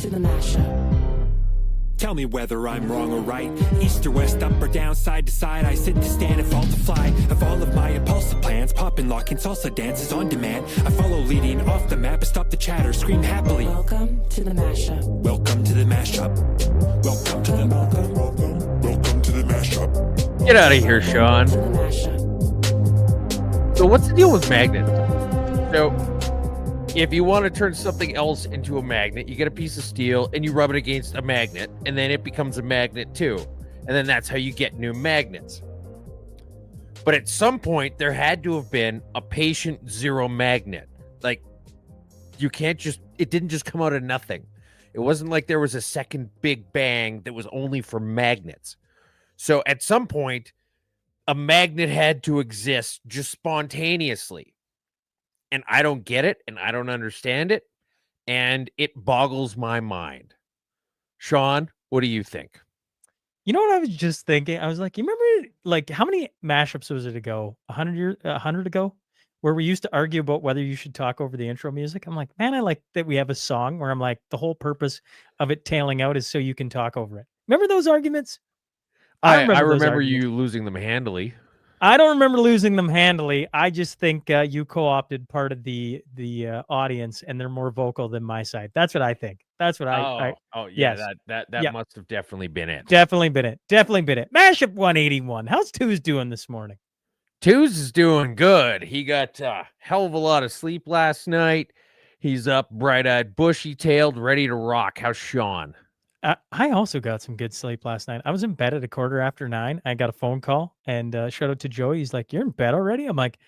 to the mashup. Tell me whether I'm wrong or right. East or west, up or down, side to side. I sit to stand and fall to fly. Of all of my impulsive plans, poppin', lockin', salsa dances on demand. I follow leading off the map and stop the chatter, scream happily. Welcome to the mashup. Welcome to the mashup. Welcome to the welcome to the mashup. Get out of here, Sean. To the mashup. So what's the deal with magnets? So if you want to turn something else into a magnet, you get a piece of steel and you rub it against a magnet, and then it becomes a magnet too. And then that's how you get new magnets. But at some point, there had to have been a patient zero magnet. Like, you can't just, it didn't just come out of nothing. It wasn't like there was a second big bang that was only for magnets. So at some point, a magnet had to exist just spontaneously. And I don't get it, and I don't understand it, and it boggles my mind. Sean, what do you think? You know what I was just thinking? I was like, you remember, like, how many mashups was it ago? 100 ago, where we used to argue about whether you should talk over the intro music. I'm like, man, I like that we have a song where I'm like, the whole purpose of it tailing out is so you can talk over it. Remember those arguments? I remember you losing them handily. I don't remember losing them handily. I just think you co-opted part of the audience, and they're more vocal than my side. That's what I think. That's what I yeah, yes. that must have definitely been it. Definitely been it. Mashup 181. How's Two's doing this morning? Twos is doing good. He got a hell of a lot of sleep last night. He's up bright-eyed, bushy-tailed, ready to rock. How's Sean? I also got some good sleep last night. I was in bed at 9:15. I got a phone call, and shout out to Joey. He's like, "You're in bed already?" I'm like,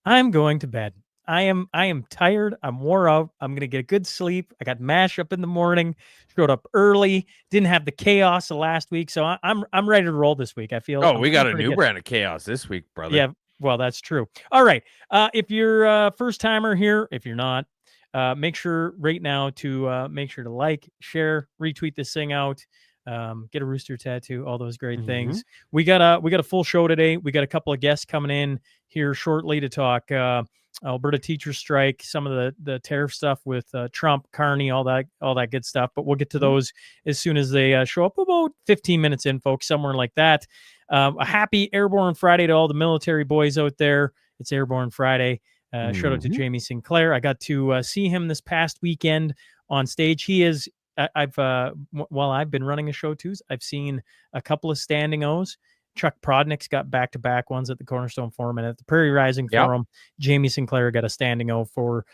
"I'm going to bed. I am tired. I'm wore out. I'm gonna get good sleep. I got mashup in the morning. Showed up early. Didn't have the chaos of last week, so I'm ready to roll this week. I feel. Oh, we got a new brand of chaos this week, brother. Yeah, well, that's true. All right. If you're a first timer here, if you're not, make sure right now to make sure to like, share, retweet this thing out, get a rooster tattoo, all those great things. We got a full show today. We got a couple of guests coming in here shortly to talk Alberta teacher strike, some of the tariff stuff with Trump, Carney, all that good stuff. But we'll get to those as soon as they show up. About 15 minutes in, folks, somewhere like that. A happy Airborne Friday to all the military boys out there. It's Airborne Friday. Shout out to Jamie Sinclair. I got to see him this past weekend on stage. He is, while I've been running a show too, I've seen a couple of standing O's. Chuck Prodnick's got back-to-back ones at the Cornerstone Forum, and at the Prairie Rising Forum, Jamie Sinclair got a standing O for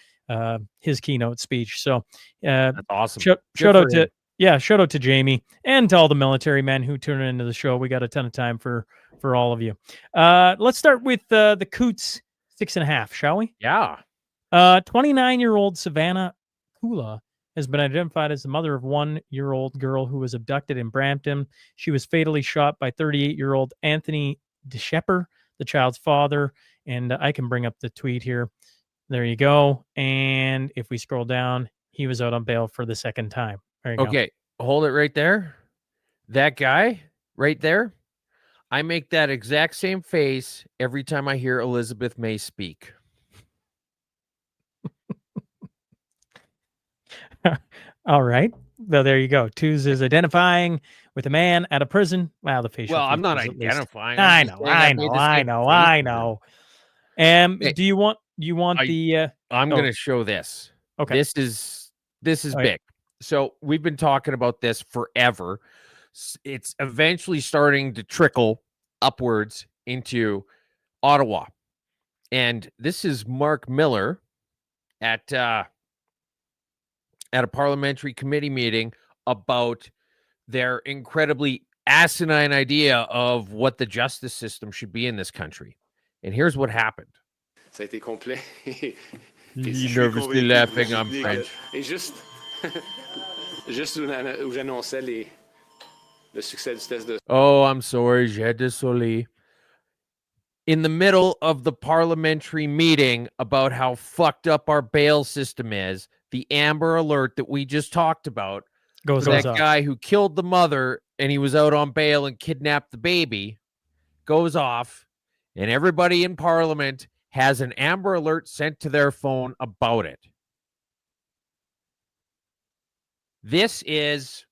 his keynote speech. So that's awesome. Shout out to Jamie and to all the military men who tune into the show. We got a ton of time for all of you. Let's start with the Coots 6.5, shall we? Yeah. 29-year-old Savannah Kula has been identified as the mother of 1-year-old girl who was abducted in Brampton. She was fatally shot by 38-year-old Anthony DeShepper, the child's father. And I can bring up the tweet here. There you go. And if we scroll down, he was out on bail for the second time. There you go. Okay, hold it right there. That guy right there, I make that exact same face every time I hear Elizabeth May speak. All right. Well, there you go. Twos is identifying with a man at a prison. Wow, the facial. Well, I'm not identifying. I know. Hey, do you want the? I'm going to show this. Okay. This is big. So we've been talking about this forever. It's eventually starting to trickle upwards into Ottawa. And this is Mark Miller at a parliamentary committee meeting about their incredibly asinine idea of what the justice system should be in this country. And here's what happened. Ça a été complet. You're nervously laughing, I'm French. Et juste où j'annonçais le succès du test de... Oh, I'm sorry, j'ai désolé. In the middle of the parliamentary meeting about how fucked up our bail system is, the Amber Alert that we just talked about, goes that off. guy who killed the mother and he was out on bail and kidnapped the baby, goes off, and everybody in Parliament has an Amber Alert sent to their phone about it. This is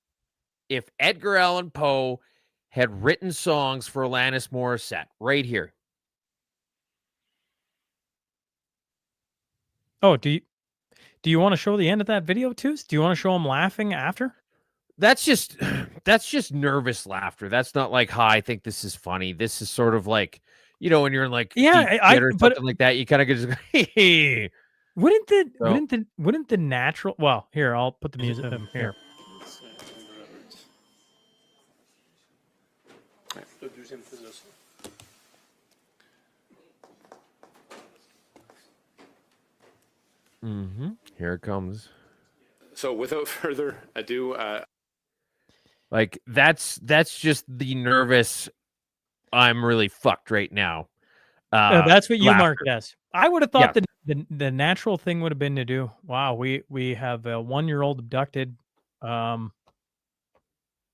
if Edgar Allan Poe had written songs for Alanis Morissette right here. Oh, do you want to show the end of that video too? Do you want to show him laughing after? That's just nervous laughter. That's not like, "Hi, I think this is funny." This is sort of like, when you're in like Yeah, deep I shit or but something like that, you kind of just go, "Hey." wouldn't the natural? Well, here I'll put the music here. Here it comes. So without further ado, Like that's just the nervous. I'm really fucked right now. That's what you laughter. marked as. I would have thought Yeah. the natural thing would have been to do. Wow, we have a 1-year-old abducted. I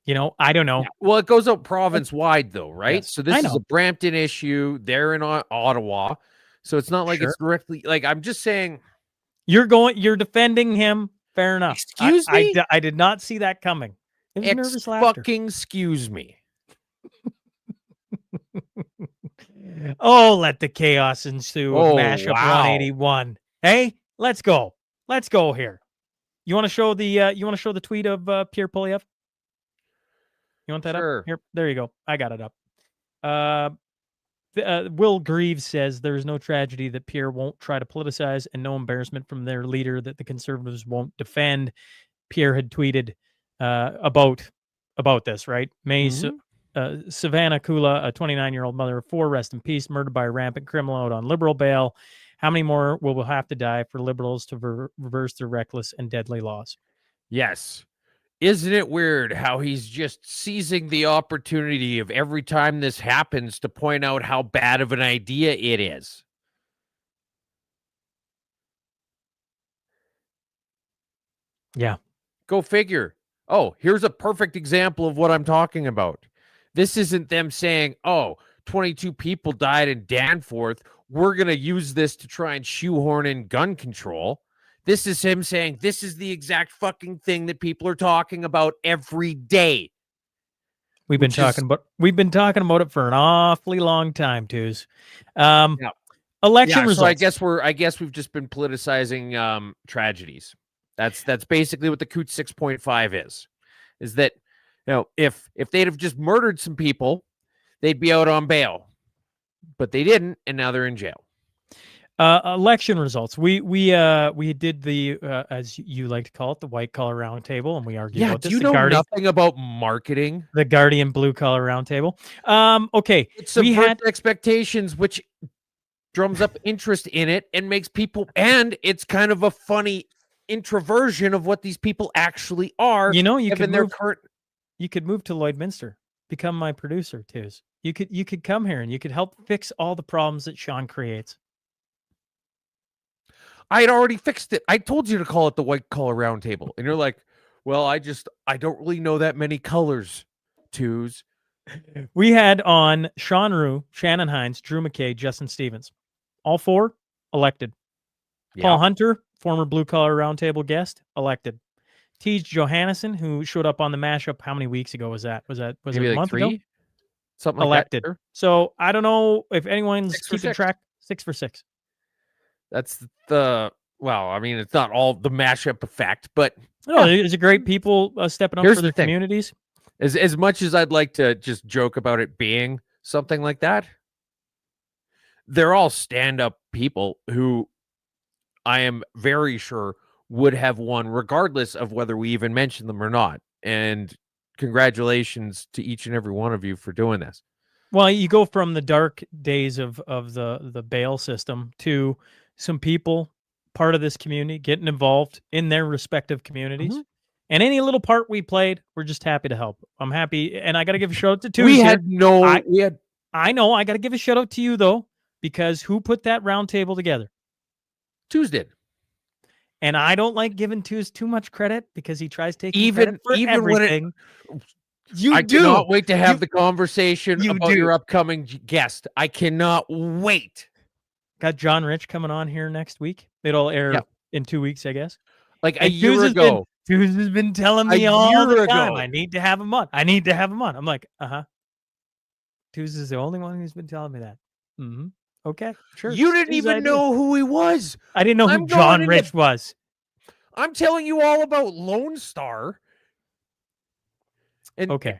don't know. Yeah. Well, it goes out province wide though, right? Yes, So I this is know. a Brampton issue. They're in Ottawa, so it's not like Sure. it's directly. Like I'm just saying, You're defending him. Fair enough. Excuse me? I did not see that coming. It was nervous laughter. fucking excuse me. Oh, let the chaos ensue of Oh, Mashup wow. 181. Hey, let's go. Let's go here. You want to show the tweet of Pierre Polyev? You want that Sure. up? Here, there you go. I got it up. Will Greaves says there is no tragedy that Pierre won't try to politicize and no embarrassment from their leader that the Conservatives won't defend. Pierre had tweeted about this, right? Savannah Kula, a 29-year-old mother of 4, rest in peace, murdered by a rampant criminal out on liberal bail. How many more will have to die for liberals to reverse their reckless and deadly laws? Yes. Isn't it weird how he's just seizing the opportunity of every time this happens to point out how bad of an idea it is? Yeah. Go figure. Oh, here's a perfect example of what I'm talking about. This isn't them saying, 22 people died in Danforth. We're going to use this to try and shoehorn in gun control. This is him saying, this is the exact fucking thing that people are talking about every day. We've been talking about it for an awfully long time, Twos. Election results. So I guess we've just been politicizing tragedies. That's basically what the Coots 6.5 is that, if they'd have just murdered some people, they'd be out on bail, but they didn't, and now they're in jail. Election results. We did the as you like to call it, the white collar roundtable, and we argued about this. Do you know nothing about marketing? The Guardian blue collar roundtable. Okay, it subverts expectations, which drums up interest in it and makes people, and it's kind of a funny introversion of what these people actually are. You could move to Lloydminster, become my producer, Tiz. You could come here and you could help fix all the problems that Sean creates. I had already fixed it. I told you to call it the white collar roundtable, and you're like, "Well, I don't really know that many colors." Twos. We had on Sean Rue, Shannon Hines, Drew McKay, Justin Stevens, all 4 elected. Yeah. Paul Hunter, former blue collar roundtable guest, elected. Tej Johannesson, who showed up on the mashup, how many weeks ago was that? Was it maybe a month 3? ago? Something like elected. That, sure. So I don't know if anyone's keeping track. 6 for 6. That's it's not all the mashup effect, but there's a great people stepping up for their communities. As much as I'd like to just joke about it being something like that, they're all stand-up people who I am very sure would have won regardless of whether we even mention them or not. And congratulations to each and every one of you for doing this. Well, you go from the dark days of the bail system to some people part of this community getting involved in their respective communities. Mm-hmm. And any little part we played, we're just happy to help. I'm happy. And I got to give a shout out to Tuesday. I know. I got to give a shout out to you, though, because who put that round table together? Tuesday. And I don't giving Tues too much credit because he tries taking credit for everything. I cannot wait to have the conversation about your upcoming guest. I cannot wait. Got John Rich coming on here next week. It'll air in 2 weeks, I guess. Like a year ago, Tuz has been telling A me all year the time, ago. I need to have him on. I need to have him on. I'm like, Tuz is the only one who's been telling me that. Mm-hmm. Okay, sure. You didn't Tuz even idea. know who he was. I didn't know who I'm John going Rich into- was. I'm telling you all about Lone Star. And Okay.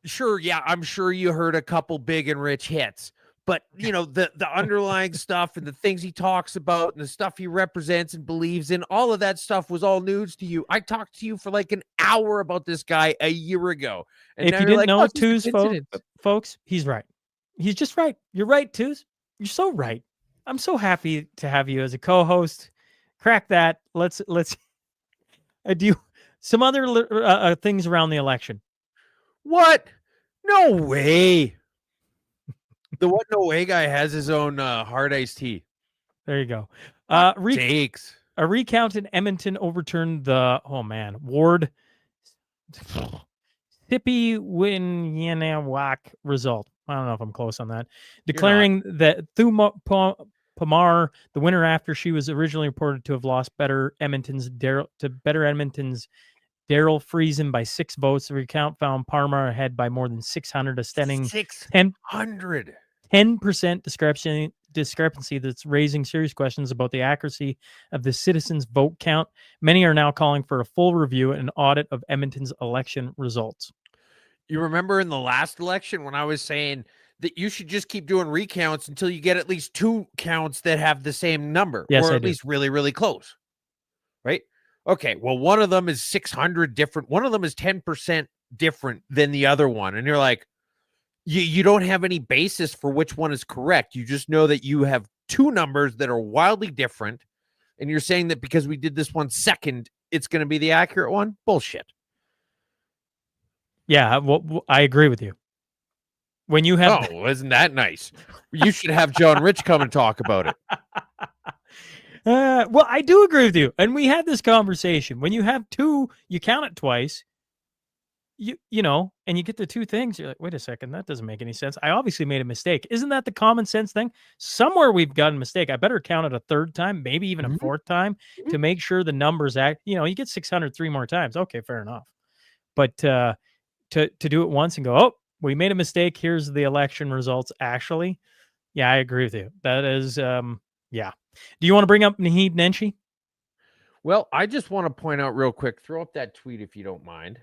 sure, yeah, I'm sure you heard a couple big and rich hits, but you know, the underlying stuff and the things he talks about and the stuff he represents and believes in, all of that stuff was all news to you. I talked to you for like an hour about this guy a year ago. And If now you you're didn't like, know oh, it's just a Tuz, coincidence. folks, he's right. He's just right. You're right, Tuz. You're so right. I'm so happy to have you as a co-host. Crack that. Let's do some other things around the election. What? No way. The what no way guy has his own hard iced tea. There you go. Takes. A recount in Edmonton overturned the Ward Sippy Winyanawak result. I don't know if I'm close on that. Declaring that Thuma Pamar the winner after she was originally reported to have lost Better Edmonton's Daryl Friesen by 6 votes. The recount found Parmar ahead by more than 600, a stunning 600. 10% discrepancy that's raising serious questions about the accuracy of the citizens' vote count. Many are now calling for a full review and audit of Edmonton's election results. You remember in the last election when I was saying that you should just keep doing recounts until you get at least 2 counts that have the same number, Yes, or I at do. least really, really close, right? Okay, well, one of them is 600 different. One of them is 10% different than the other one. And you're like, you don't have any basis for which one is correct. You just know that you have 2 numbers that are wildly different. And you're saying that because we did this one second, it's going to be the accurate one? Bullshit. Yeah, well, I agree with you. When you have isn't that nice? You should have John Rich come and talk about it. well, I do agree with you. And we had this conversation. When you have 2, you count it twice. You know, and you get the 2 things, you're like, wait a second, that doesn't make any sense. I obviously made a mistake. Isn't that the common sense thing? Somewhere we've gotten a mistake. I better count it a 3rd time, maybe even a 4th time, to make sure the numbers act. You know, you get 603 more times. Okay, fair enough. But to do it once and go, oh, we made a mistake. Here's the election results. Actually, yeah, I agree with you. That is, yeah. Do you want to bring up Naheed Nenshi? Well, I just want to point out real quick, throw up that tweet if you don't mind.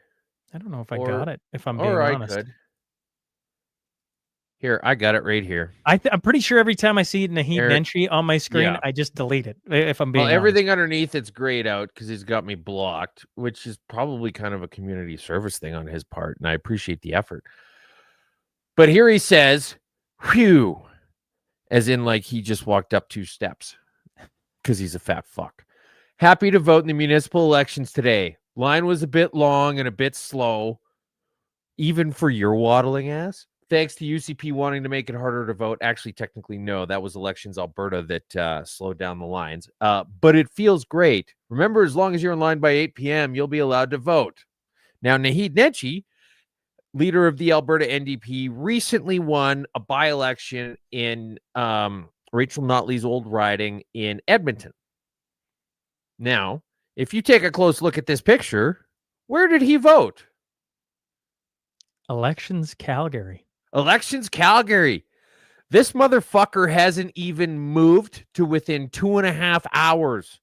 I don't know if I got it, if I'm being Or honest. I could. Here, I got it right here. I'm pretty sure every time I see Naheed There- Nenshi on my screen, yeah. I just delete it, if I'm being Well, honest. everything underneath it's grayed out because he's got me blocked, which is probably kind of a community service thing on his part, and I appreciate the effort. But here he says, whew, as in like he just walked up 2 steps because he's a fat fuck. Happy to vote in the municipal elections today. Line was a bit long and a bit slow, even for your waddling ass. Thanks to UCP wanting to make it harder to vote. Actually, technically, no, that was Elections Alberta that slowed down the lines. But it feels great. Remember, as long as you're in line by 8 p.m., you'll be allowed to vote. Now, Naheed Nenshi, leader of the Alberta NDP, recently won a by-election in Rachel Notley's old riding in Edmonton. Now, if you take a close look at this picture, where did he vote? Elections Calgary. Elections Calgary. This motherfucker hasn't even moved to within 2.5 hours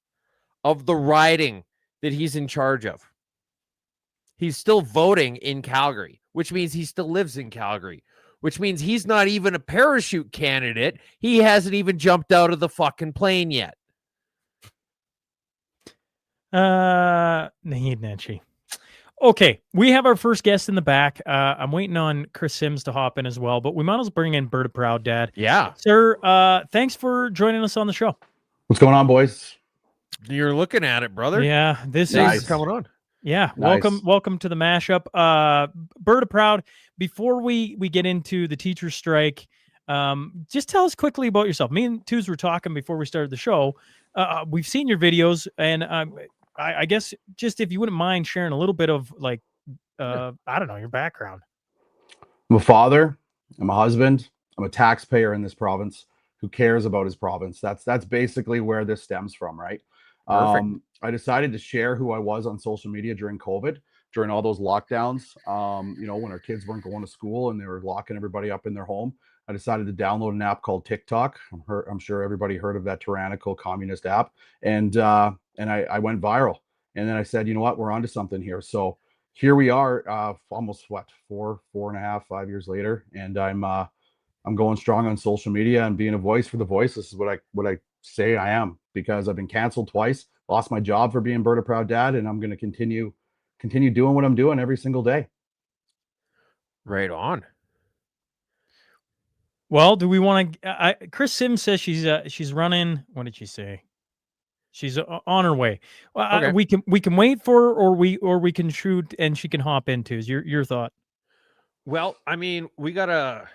of the riding that he's in charge of. He's still voting in Calgary, which means he still lives in Calgary, which means he's not even a parachute candidate. He hasn't even jumped out of the fucking plane yet. Naheed Nenshi. Okay, we have our first guest in the back. I'm waiting on Chris Sims to hop in as well, but we might as well bring in Berta Proud Dad. Yeah. Sir, thanks for joining us on the show. What's going on, boys? You're looking at it, brother. Yeah, this Thanks is for coming on. Yeah, Nice. welcome to the mashup. Berta Proud, before we get into the teacher strike, just tell us quickly about yourself. Me and Tuz were talking before we started the show. We've seen your videos, and I guess just if you wouldn't mind sharing a little bit of like, I don't know, your background. I'm a father. I'm a husband. I'm a taxpayer in this province who cares about his province. That's basically where this stems from, right? Perfect. I decided to share who I was on social media during COVID, during all those lockdowns. When our kids weren't going to school and they were locking everybody up in their home. I decided to download an app called TikTok. I'm sure everybody heard of that tyrannical communist app, and I went viral. And then I said, you know what, we're onto something here. So here we are, almost 4.5, 5 years later, and I'm going strong on social media and being a voice for the voiceless is what I say I am, because I've been canceled twice, lost my job for being Bird a Proud Dad, and I'm going to continue doing what I'm doing every single day. Right on. Well, do we want to? Chris Sims says she's running. What did she say? She's on her way. Okay. We can wait for her, or we can shoot and she can hop into. Is your thought? Well, I mean, we gotta.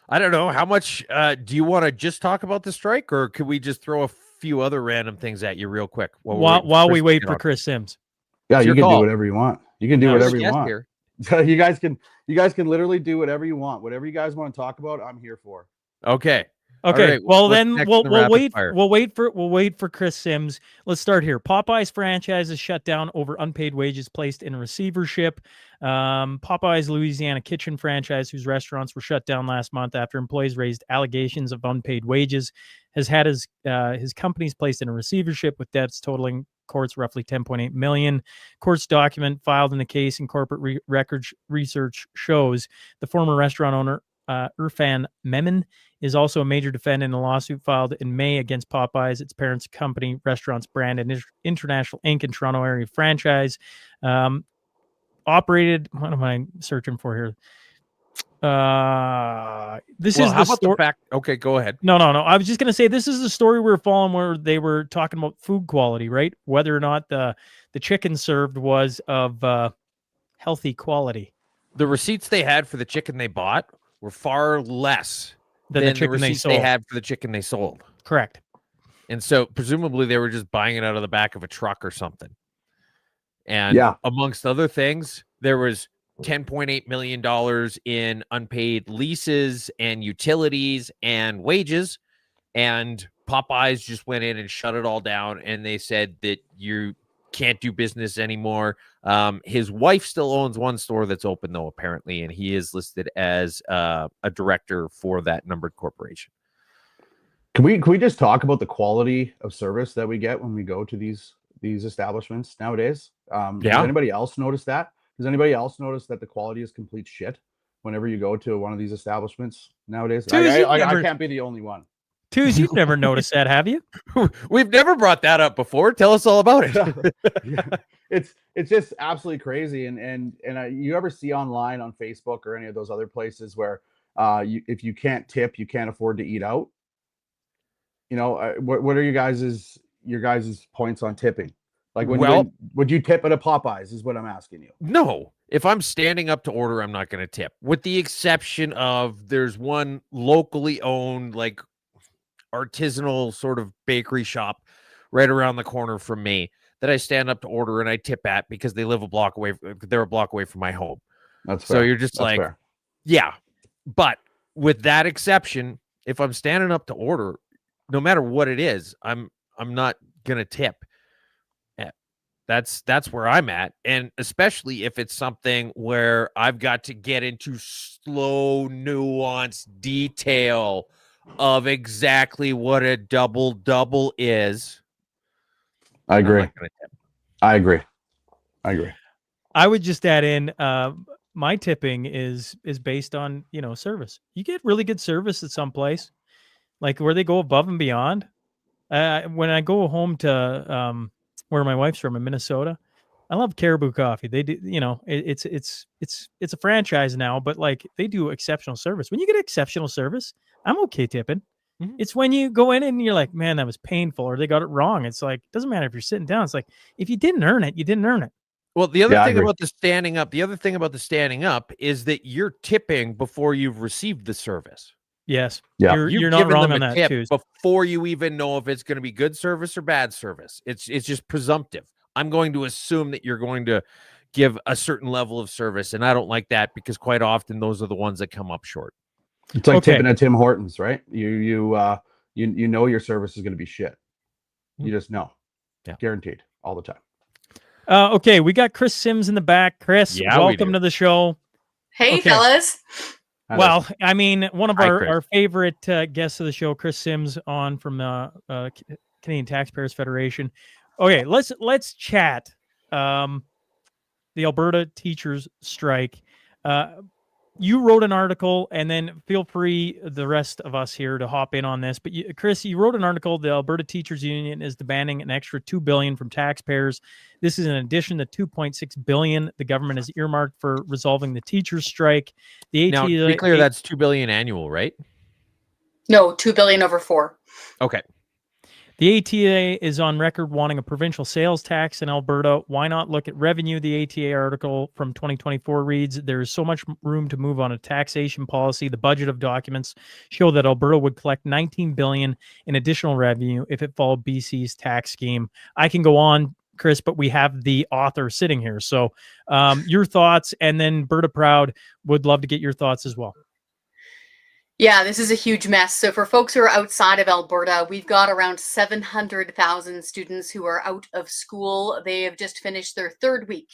I don't know how much. Do you want to just talk about the strike, or could we just throw a few other random things at you real quick While we wait for Chris Sims? Yeah, It's you your can call. do whatever you want. You can do No, whatever you yes, want. here. You guys can literally do whatever you want. Whatever you guys want to talk about, I'm here for. Okay. Okay. All right, Well, what's then next we'll in the rapid wait. fire? We'll wait for Chris Sims. Let's start here. Popeye's franchise is shut down over unpaid wages placed in receivership. Popeye's Louisiana Kitchen franchise, whose restaurants were shut down last month after employees raised allegations of unpaid wages, has had his companies placed in a receivership with debts totaling courts roughly $10.8 million. Courts document filed in the case and corporate records research shows the former restaurant owner Irfan Memon is also a major defendant in a lawsuit filed in May against Popeyes, its parent company, Restaurants Brand and International Inc. and Toronto area franchise. Operated, what am I searching for here? This is how the about story. the fact? Okay, go ahead. No. I was just going to say this is the story we were following where they were talking about food quality, right? Whether or not the chicken served was of healthy quality. The receipts they had for the chicken they bought were far less Than the chicken they receipts sold. they had for the chicken they sold. Correct. And so presumably they were just buying it out of the back of a truck or something. And Yeah. amongst other things, there was $10.8 million in unpaid leases and utilities and wages. And Popeyes just went in and shut it all down. And they said that you can't do business anymore. His wife still owns one store that's open, though, apparently. And he is listed as a director for that numbered corporation. Can we just talk about the quality of service that we get when we go to these establishments nowadays? Does anybody else notice that? Does anybody else notice that the quality is complete shit whenever you go to one of these establishments nowadays? I can't be the only one. Twos, you've never noticed that, have you? We've never brought that up before. Tell us all about it. Yeah. It's just absolutely crazy. And you ever see online on Facebook or any of those other places where if you can't tip, you can't afford to eat out? You know, what are your guys' points on tipping? Like would you tip at a Popeyes is what I'm asking you. No. If I'm standing up to order, I'm not going to tip, with the exception of there's one locally owned, like artisanal sort of bakery shop right around the corner from me that I stand up to order and I tip at because they live a block away. They're a block away from my home. That's fair. So you're just That's fair. yeah. But with that exception, if I'm standing up to order, no matter what it is, I'm not going to tip. That's where I'm at. And especially if it's something where I've got to get into slow, nuanced detail of exactly what a double is. I agree. I agree. I would just add in my tipping is based on, service. You get really good service at some place, like where they go above and beyond. When I go home to where my wife's from in Minnesota, I love Caribou Coffee. They do, it's a franchise now, but like they do exceptional service. When you get exceptional service, I'm okay tipping. Mm-hmm. It's when you go in and you're like, man, that was painful, or they got it wrong. It's like, it doesn't matter if you're sitting down. It's like, if you didn't earn it, you didn't earn it. Well, the other thing about the standing up is that you're tipping before you've received the service. Yes. Yeah. You're not wrong on that too. Before you even know if it's going to be good service or bad service. It's just presumptive. I'm going to assume that you're going to give a certain level of service, and I don't like that because quite often those are the ones that come up short. It's like tipping at Tim Hortons, right? You know your service is going to be shit. You just know. Yeah. Guaranteed, all the time. Okay, we got Chris Sims in the back. Chris, Yeah, we welcome do. to the show. Hey, Okay. fellas. And Well, I mean, one of Hi, our, Chris. our favorite guests of the show, Chris Sims, on from Canadian Taxpayers Federation. Okay, let's chat. The Alberta teachers strike. You wrote an article, and then feel free, the rest of us here, to hop in on this. But Chris, you wrote an article. The Alberta Teachers Union is demanding an extra $2 billion from taxpayers. This is in addition to $2.6 billion the government has earmarked for resolving the teachers' strike. The ATA, Now, to be clear, that's $2 billion annual, right? No, $2 billion over 4. Okay. The ATA is on record wanting a provincial sales tax in Alberta. Why not look at revenue? The ATA article from 2024 reads, there is so much room to move on a taxation policy. The budget of documents show that Alberta would collect $19 billion in additional revenue if it followed BC's tax scheme. I can go on, Chris, but we have the author sitting here. So your thoughts, and then Berta Proud would love to get your thoughts as well. Yeah, this is a huge mess. So for folks who are outside of Alberta, we've got around 700,000 students who are out of school. They have just finished their 3rd week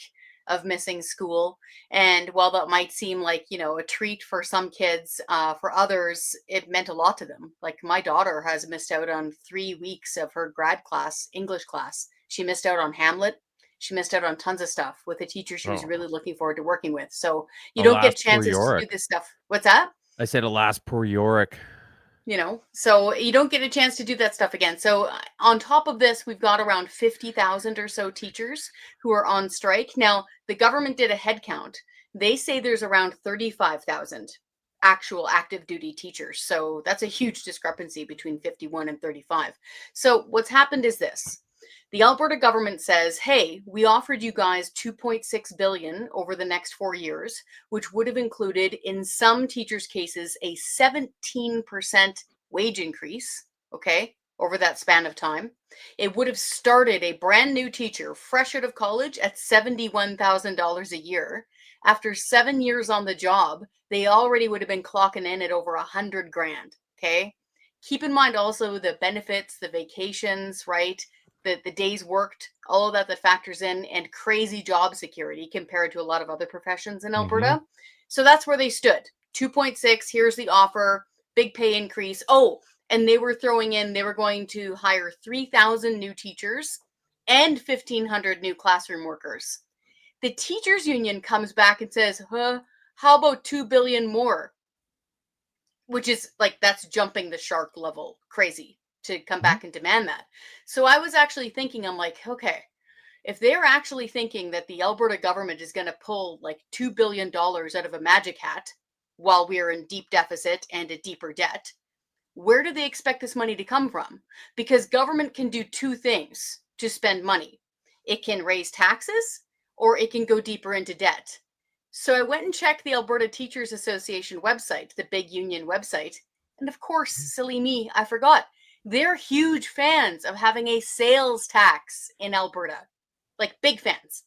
of missing school. And while that might seem like, a treat for some kids, for others, it meant a lot to them. Like my daughter has missed out on 3 weeks of her grad class, English class. She missed out on Hamlet. She missed out on tons of stuff with a teacher she was really looking forward to working with. So you don't get chances to do this stuff. What's that? I said, alas, poor Yorick. So you don't get a chance to do that stuff again. So on top of this, we've got around 50,000 or so teachers who are on strike. Now, the government did a head count. They say there's around 35,000 actual active duty teachers. So that's a huge discrepancy between 51 and 35. So what's happened is this. The Alberta government says, hey, we offered you guys $2.6 billion over the next 4 years, which would have included, in some teachers' cases, a 17% wage increase, okay, over that span of time. It would have started a brand new teacher, fresh out of college, at $71,000 a year. After 7 years on the job, they already would have been clocking in at over $100,000, okay? Keep in mind also the benefits, the vacations, right? The days worked, all of that factors in, and crazy job security compared to a lot of other professions in Alberta. Mm-hmm. So that's where they stood. 2.6, here's the offer, big pay increase. Oh, and they were going to hire 3,000 new teachers and 1,500 new classroom workers. The teachers union comes back and says, how about 2 billion more? Which is that's jumping the shark level crazy to come back and demand that. So I was actually thinking, I'm like, okay, if they're actually thinking that the Alberta government is going to pull $2 billion out of a magic hat while we are in deep deficit and a deeper debt, where do they expect this money to come from? Because government can do 2 things to spend money. It can raise taxes or it can go deeper into debt. So I went and checked the Alberta Teachers Association website, the big union website. And of course, silly me, I forgot. They're huge fans of having a sales tax in Alberta, big fans.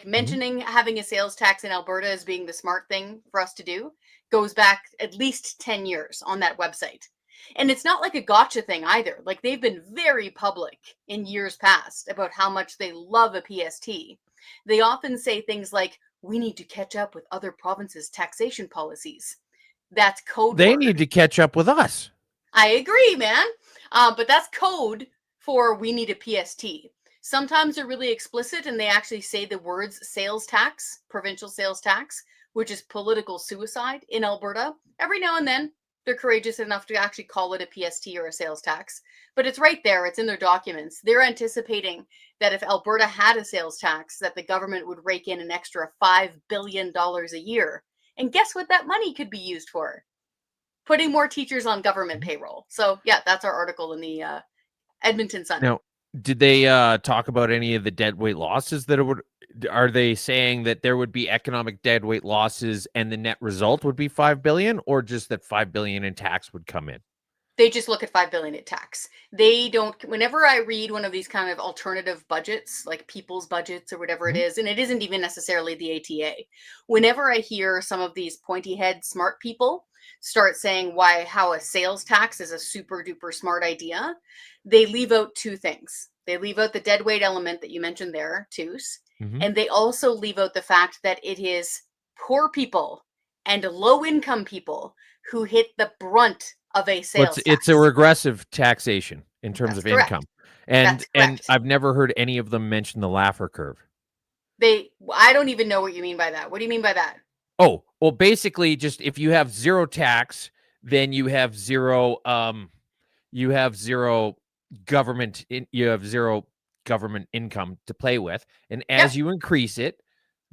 Mentioning having a sales tax in Alberta as being the smart thing for us to do goes back at least 10 years on that website. And it's not a gotcha thing either. They've been very public in years past about how much they love a PST. They often say things like, we need to catch up with other provinces' taxation policies. That's code. They need to catch up with us. I agree, man. But that's code for we need a PST. Sometimes they're really explicit and they actually say the words sales tax, provincial sales tax, which is political suicide in Alberta. Every now and then they're courageous enough to actually call it a PST or a sales tax. But it's right there. It's in their documents. They're anticipating that if Alberta had a sales tax, that the government would rake in an extra $5 billion a year. And guess what that money could be used for? Putting more teachers on government payroll. So yeah, that's our article in the Edmonton Sun. Now, did they talk about any of the deadweight losses that are they saying that there would be economic deadweight losses and the net result would be $5 billion, or just that $5 billion in tax would come in? They just look at $5 billion in tax. They don't, whenever I read one of these kind of alternative budgets, like people's budgets or whatever it is, and it isn't even necessarily the ATA, whenever I hear some of these pointy head smart people start saying how a sales tax is a super duper smart idea, they leave out 2 things. They leave out the dead weight element that you mentioned there, Toos. Mhm. And they also leave out the fact that it is poor people and low-income people who hit the brunt of a Well, sales it's a tax. regressive taxation in terms That's of correct. income. And That's correct. I've never heard any of them mention the Laffer curve. I don't even know what you mean by that. What do you mean by that? Oh, well, basically, just if you have zero tax, then you have zero government you have zero government income to play with. And as you increase it,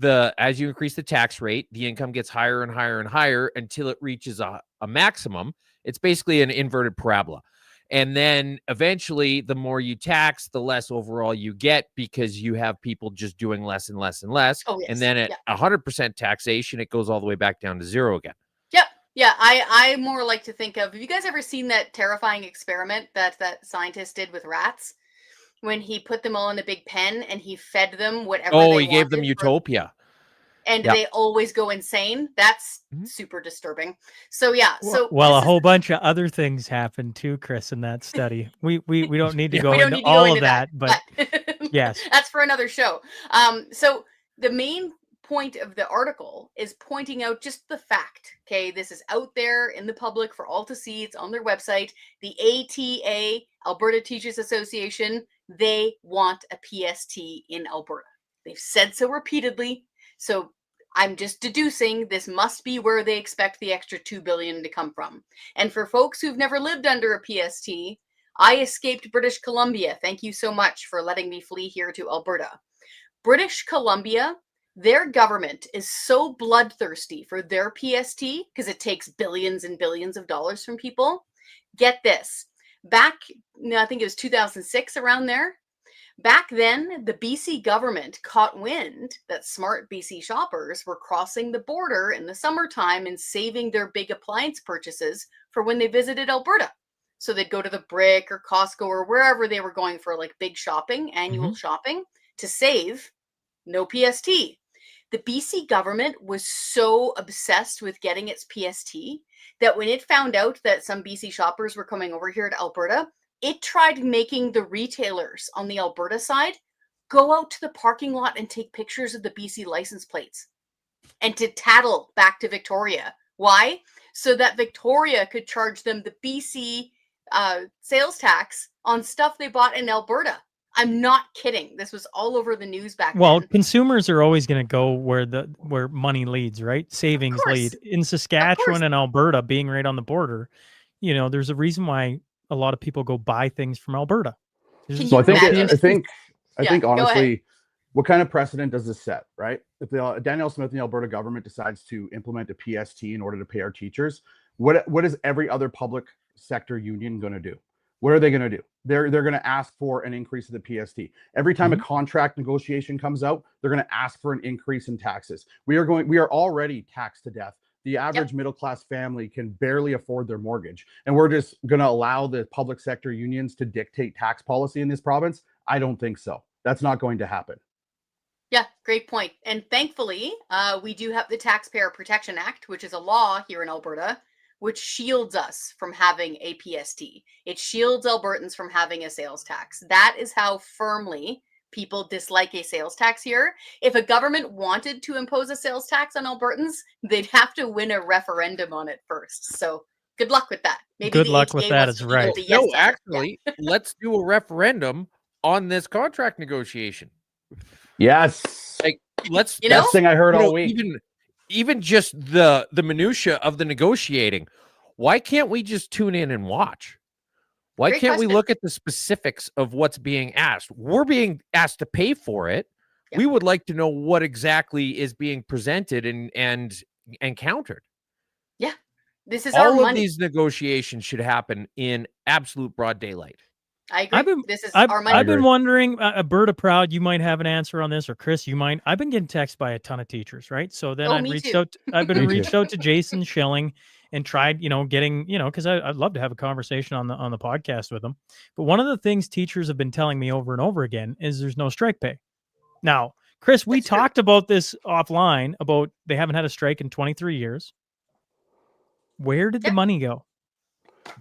as you increase the tax rate, the income gets higher and higher and higher until it reaches a maximum. It's basically an inverted parabola. And then eventually, the more you tax, the less overall you get because you have people just doing less and less and less. Oh, yes. And then at 100% taxation, it goes all the way back down to zero again. Yep. Yeah, I more like to think of, have you guys ever seen that terrifying experiment that scientist did with rats? When he put them all in a big pen and he fed them whatever he gave them utopia. And they always go insane. That's super disturbing. So yeah. So well, a whole bunch of other things happened too, Chris, in that study. We don't need to go into all of that, but yes, that's for another show. So the main point of the article is pointing out just the fact. Okay, this is out there in the public for all to see. It's on their website. The ATA, Alberta Teachers Association, they want a PST in Alberta. They've said so repeatedly. So I'm just deducing this must be where they expect the extra $2 billion to come from. And for folks who've never lived under a PST, I escaped British Columbia. Thank you so much for letting me flee here to Alberta. British Columbia, their government is so bloodthirsty for their PST because it takes billions and billions of dollars from people. Get this. Back, I think it was 2006, around there. Back then, the BC government caught wind that smart BC shoppers were crossing the border in the summertime and saving their big appliance purchases for when they visited Alberta. So they'd go to the Brick or Costco or wherever they were going for like big shopping, annual shopping, to save. No PST. The BC government was so obsessed with getting its PST that when it found out that some BC shoppers were coming over here to Alberta, it tried making the retailers on the Alberta side go out to the parking lot and take pictures of the BC license plates and to tattle back to Victoria. Why? So that Victoria could charge them the BC sales tax on stuff they bought in Alberta. I'm not kidding. This was all over the news back then. Well, consumers are always going to go where money leads, right? Savings lead. In Saskatchewan and Alberta, being right on the border, there's a reason why a lot of people go buy things from Alberta. So I think honestly, what kind of precedent does this set, right? If Danielle Smith and the Alberta government decides to implement a PST in order to pay our teachers, what is every other public sector union going to do? What are they going to do? They're going to ask for an increase of the PST. Every time a contract negotiation comes out, they're going to ask for an increase in taxes. We are already taxed to death. The average middle-class family can barely afford their mortgage. And we're just going to allow the public sector unions to dictate tax policy in this province? I don't think so. That's not going to happen. Yeah, great point. And thankfully, we do have the Taxpayer Protection Act, which is a law here in Alberta, which shields us from having a PST. It shields Albertans from having a sales tax. That is how firmly people dislike a sales tax here. If a government wanted to impose a sales tax on Albertans, they'd have to win a referendum on it first. So good luck with that. Maybe good luck with that is right. No, actually, let's do a referendum on this contract negotiation. Yes. Like, let's. Best thing I heard all week. Even just the minutia of the negotiating. Why can't we just tune in and watch? Why can't we look at the specifics of what's being asked? We're being asked to pay for it. Yeah. We would like to know what exactly is being presented and countered. Yeah. This is all of these negotiations should happen in absolute broad daylight. I agree. I've been wondering, Berta Proud, you might have an answer on this, or Chris, you might. I've been getting texted by a ton of teachers, right? So then I've reached out to Jason Schilling and tried, getting, because I'd love to have a conversation on the podcast with them. But one of the things teachers have been telling me over and over again is there's no strike pay. Now, Chris, we talked about this offline about they haven't had a strike in 23 years. Where did the money go?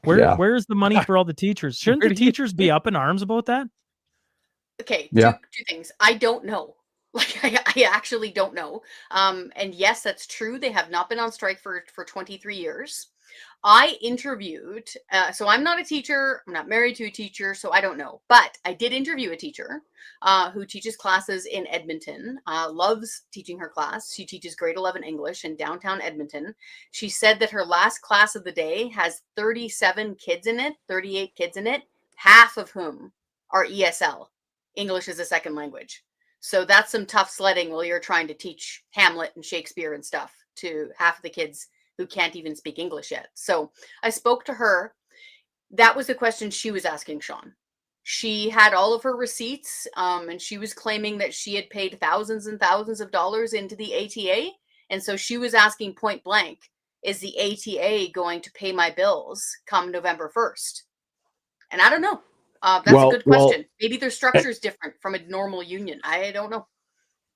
Where's the money for all the teachers? Shouldn't the teachers be up in arms about that? Okay, Yeah. two things. I don't know. Like I actually don't know. And yes, that's true. They have not been on strike for 23 years. I interviewed, so I'm not a teacher. I'm not married to a teacher, so I don't know. But I did interview a teacher who teaches classes in Edmonton, loves teaching her class. She teaches grade 11 English in downtown Edmonton. She said that her last class of the day has 37 kids in it, 38 kids in it, half of whom are ESL, English as a second language. So that's some tough sledding while you're trying to teach Hamlet and Shakespeare and stuff to half of the kids who can't even speak English yet. So I spoke to her. That was the question she was asking Sean. She had all of her receipts, and she was claiming that she had paid thousands and thousands of dollars into the ATA. And so she was asking point blank, is the ATA going to pay my bills come November 1st? And I don't know. That's a good question. Maybe their structure is different from a normal union. I don't know.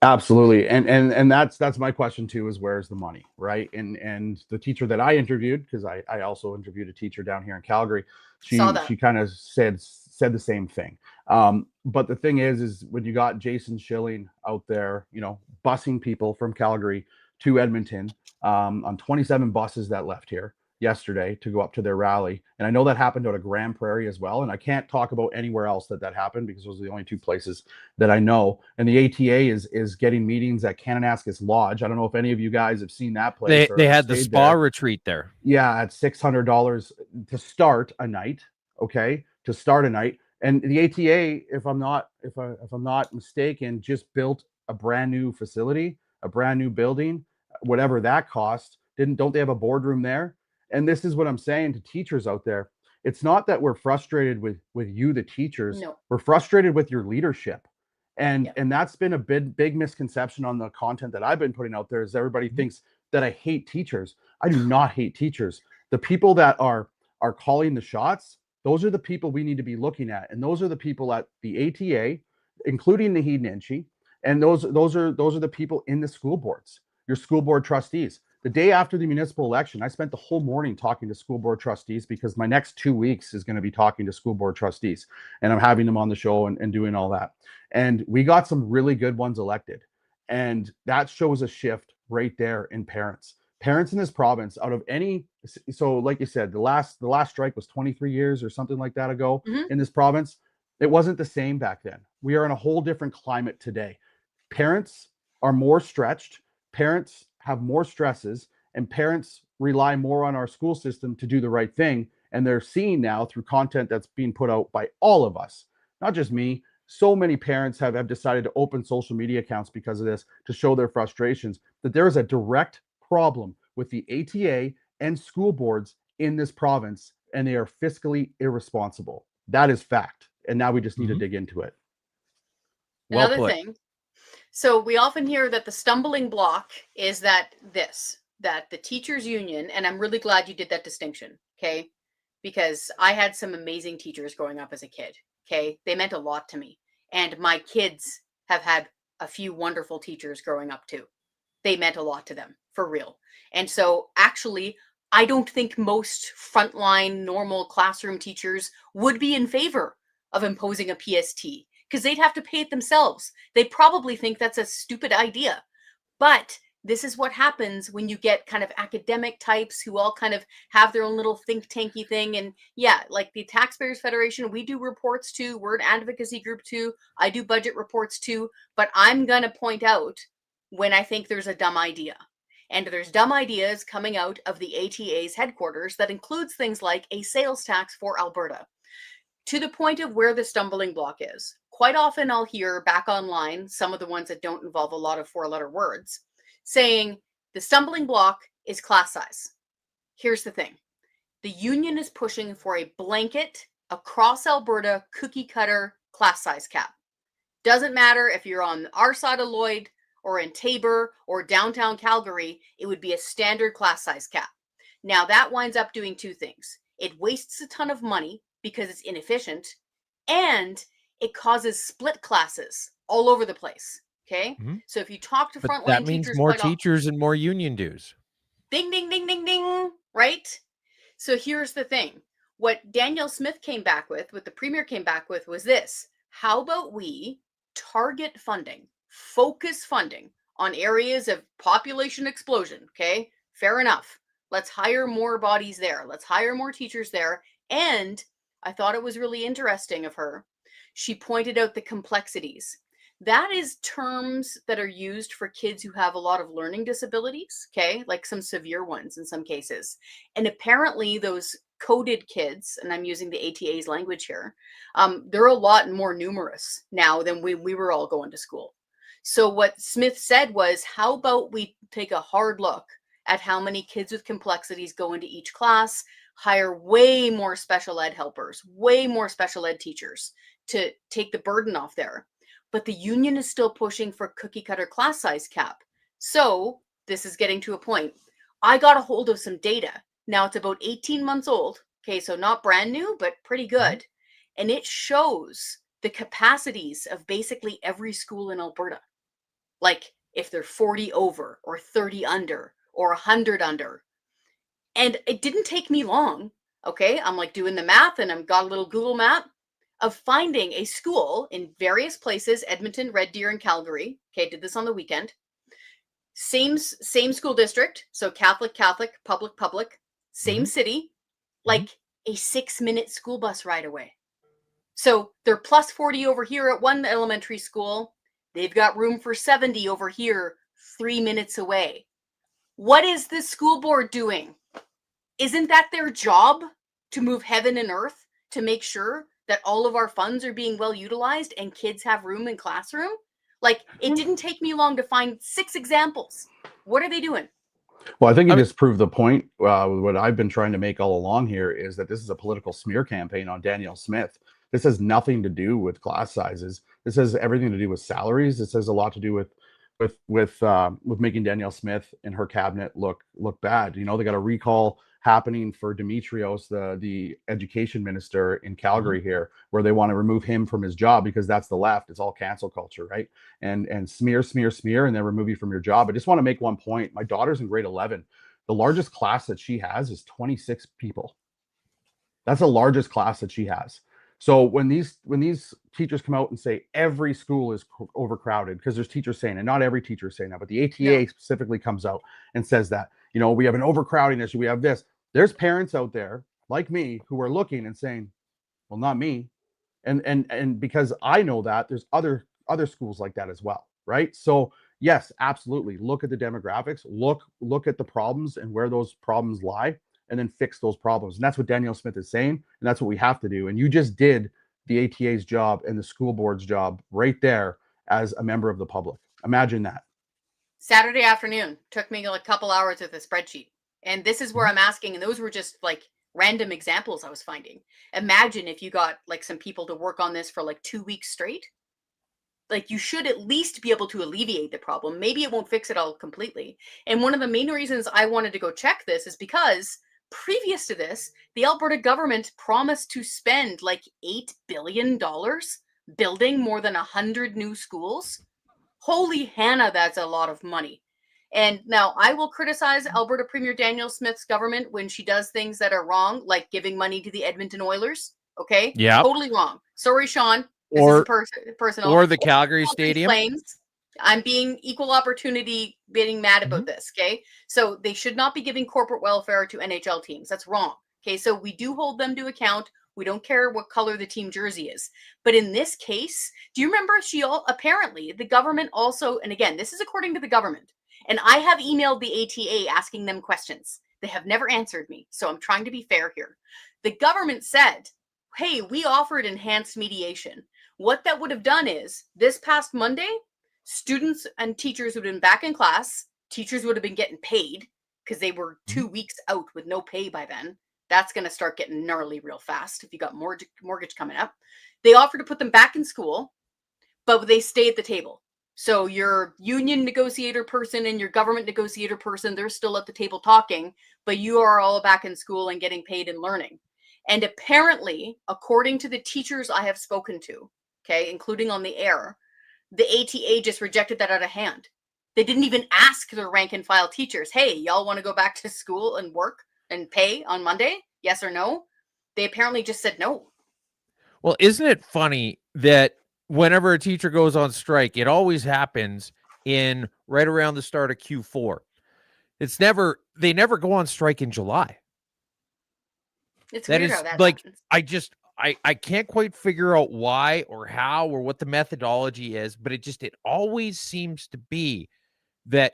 Absolutely. And that's my question too, is where's the money, right? And the teacher that I interviewed, because I also interviewed a teacher down here in Calgary, she kind of said the same thing. But the thing is when you got Jason Schilling out there, busing people from Calgary to Edmonton on 27 buses that left here yesterday to go up to their rally. And I know that happened out of Grand Prairie as well. And I can't talk about anywhere else that happened because those are the only two places that I know. And the ATA is getting meetings at Kananaskis Lodge. I don't know if any of you guys have seen that place. They had the spa retreat there. Yeah, at $600 to start a night. Okay, to start a night. And the ATA, if I'm not mistaken, just built a brand new facility, a brand new building, whatever that cost. Don't they have a boardroom there? And this is what I'm saying to teachers out there. It's not that we're frustrated with you, the teachers. No. We're frustrated with your leadership. And that's been a big misconception on the content that I've been putting out there, is everybody thinks that I hate teachers. I do not hate teachers. The people that are calling the shots, those are the people we need to be looking at. And those are the people at the ATA, including the Heed and those are the people in the school boards, your school board trustees. The day after the municipal election, I spent the whole morning talking to school board trustees because my next 2 weeks is going to be talking to school board trustees, and I'm having them on the show and doing all that. And we got some really good ones elected. And that shows a shift right there in parents. Parents in this province, out of any, so like you said, the last strike was 23 years or something like that ago in this province. It wasn't the same back then. We are in a whole different climate today. Parents are more stretched. Parents have more stresses, and parents rely more on our school system to do the right thing. And they're seeing now through content that's being put out by all of us, not just me. So many parents have decided to open social media accounts because of this, to show their frustrations, that there is a direct problem with the ATA and school boards in this province, and they are fiscally irresponsible. That is fact. And now we just need to dig into it. Another thing. So we often hear that the stumbling block is that the teachers union, and I'm really glad you did that distinction, okay? Because I had some amazing teachers growing up as a kid, okay? They meant a lot to me. And my kids have had a few wonderful teachers growing up too. They meant a lot to them, for real. And so actually, I don't think most frontline normal classroom teachers would be in favor of imposing a PST, because they'd have to pay it themselves. They probably think that's a stupid idea. But this is what happens when you get kind of academic types who all kind of have their own little think tanky thing. And yeah, like the Taxpayers Federation, we do reports too. We're an advocacy group too. I do budget reports too. But I'm going to point out when I think there's a dumb idea. And there's dumb ideas coming out of the ATA's headquarters that includes things like a sales tax for Alberta. To the point of where the stumbling block is. Quite often I'll hear back online, some of the ones that don't involve a lot of four-letter words, saying the stumbling block is class size. Here's the thing. The union is pushing for a blanket across Alberta cookie cutter class size cap. Doesn't matter if you're on our side of Lloyd or in Tabor or downtown Calgary, it would be a standard class size cap. Now that winds up doing two things. It wastes a ton of money because it's inefficient, and it causes split classes all over the place. Okay. So if you talk to frontline teachers, that means more teachers and more union dues. Ding, ding, ding, ding, ding. Right. So here's the thing. What Danielle Smith came back with, what the premier came back with, was this. how about we target funding, focus funding on areas of population explosion? Okay, fair enough. Let's hire more bodies there. Let's hire more teachers there. And I thought it was really interesting of her. She pointed out the complexities. That is terms that are used for kids who have a lot of learning disabilities, okay, like some severe ones in some cases. And apparently, those coded kids, and I'm using the ATA's language here, they're a lot more numerous now than we were all going to school. So, what Smith said was, how about we take a hard look at how many kids with complexities go into each class, hire way more special ed helpers, way more special ed teachers to take the burden off there. But the union is still pushing for cookie cutter class size cap. So this is getting to a point. I got a hold of some data. Now it's about 18 months old. Okay, so not brand new, but pretty good. And it shows the capacities of basically every school in Alberta. Like if they're 40 over or 30 under or 100 under. And it didn't take me long. Okay, I'm like doing the math and I've got a little Google map of finding a school in various places, Edmonton, Red Deer, and Calgary. Okay, did this on the weekend. Same school district, so Catholic, public, same city, like a 6-minute school bus ride away. So they're plus 40 over here at one elementary school. They've got room for 70 over here, 3 minutes away. What is the school board doing? Isn't that their job to move heaven and earth to make sure that all of our funds are being well utilized and kids have room in classroom? Like, it didn't take me long to find 6 examples. What are they doing? Well, I think you just proved the point. What I've been trying to make all along here is that this is a political smear campaign on Danielle Smith. This has nothing to do with class sizes. This has everything to do with salaries. This has a lot to do with making Danielle Smith and her cabinet look bad. You know, they got a recall happening for Demetrios, the education minister in Calgary here, where they want to remove him from his job because that's the left. It's all cancel culture, right? And smear, and then remove you from your job. I just want to make one point. My daughter's in grade 11. The largest class that she has is 26 people. That's the largest class that she has. So when these teachers come out and say every school is overcrowded, because there's teachers saying, and not every teacher is saying that, but the ATA specifically comes out and says that, you know, we have an overcrowding issue, we have this. There's parents out there like me who are looking and saying, well, not me. And because I know that there's other schools like that as well, right? So yes, absolutely. Look at the demographics, look at the problems and where those problems lie, and then fix those problems. And that's what Danielle Smith is saying, and that's what we have to do. And you just did the ATA's job and the school board's job right there as a member of the public. Imagine that. Saturday afternoon took me like a couple hours with a spreadsheet. And this is where I'm asking, and those were just like random examples I was finding. Imagine if you got like some people to work on this for like 2 weeks straight. Like, you should at least be able to alleviate the problem. Maybe it won't fix it all completely. And one of the main reasons I wanted to go check this is because previous to this, the Alberta government promised to spend like $8 billion building more than 100 new schools. Holy Hannah, that's a lot of money. And now I will criticize Alberta Premier Danielle Smith's government when she does things that are wrong, like giving money to the Edmonton Oilers. Okay? Yeah. Totally wrong. Sorry, Sean. This Or is personal. or the Calgary Stadium. Flames. I'm being equal opportunity, getting mad about this. Okay. So they should not be giving corporate welfare to NHL teams. That's wrong. Okay. So we do hold them to account. We don't care what color the team jersey is. But in this case, do you remember apparently the government also, and again, this is according to the government, and I have emailed the ATA asking them questions. They have never answered me. So I'm trying to be fair here. The government said, hey, we offered enhanced mediation. What that would have done is this past Monday, students and teachers would have been back in class. Teachers would have been getting paid because they were 2 weeks out with no pay by then. That's going to start getting gnarly real fast if you got mortgage coming up. They offered to put them back in school, but they stay at the table. So your union negotiator person and your government negotiator person, they're still at the table talking, but you are all back in school and getting paid and learning. And apparently, according to the teachers I have spoken to, okay, including on the air, the ATA just rejected that out of hand. They didn't even ask their rank and file teachers, hey, y'all want to go back to school and work and pay on Monday? Yes or no? They apparently just said no. Well, isn't it funny that whenever a teacher goes on strike, it always happens in right around the start of Q4. They never go on strike in July. It's That weird how is that like, happens. I can't quite figure out why or how or what the methodology is, but it always seems to be that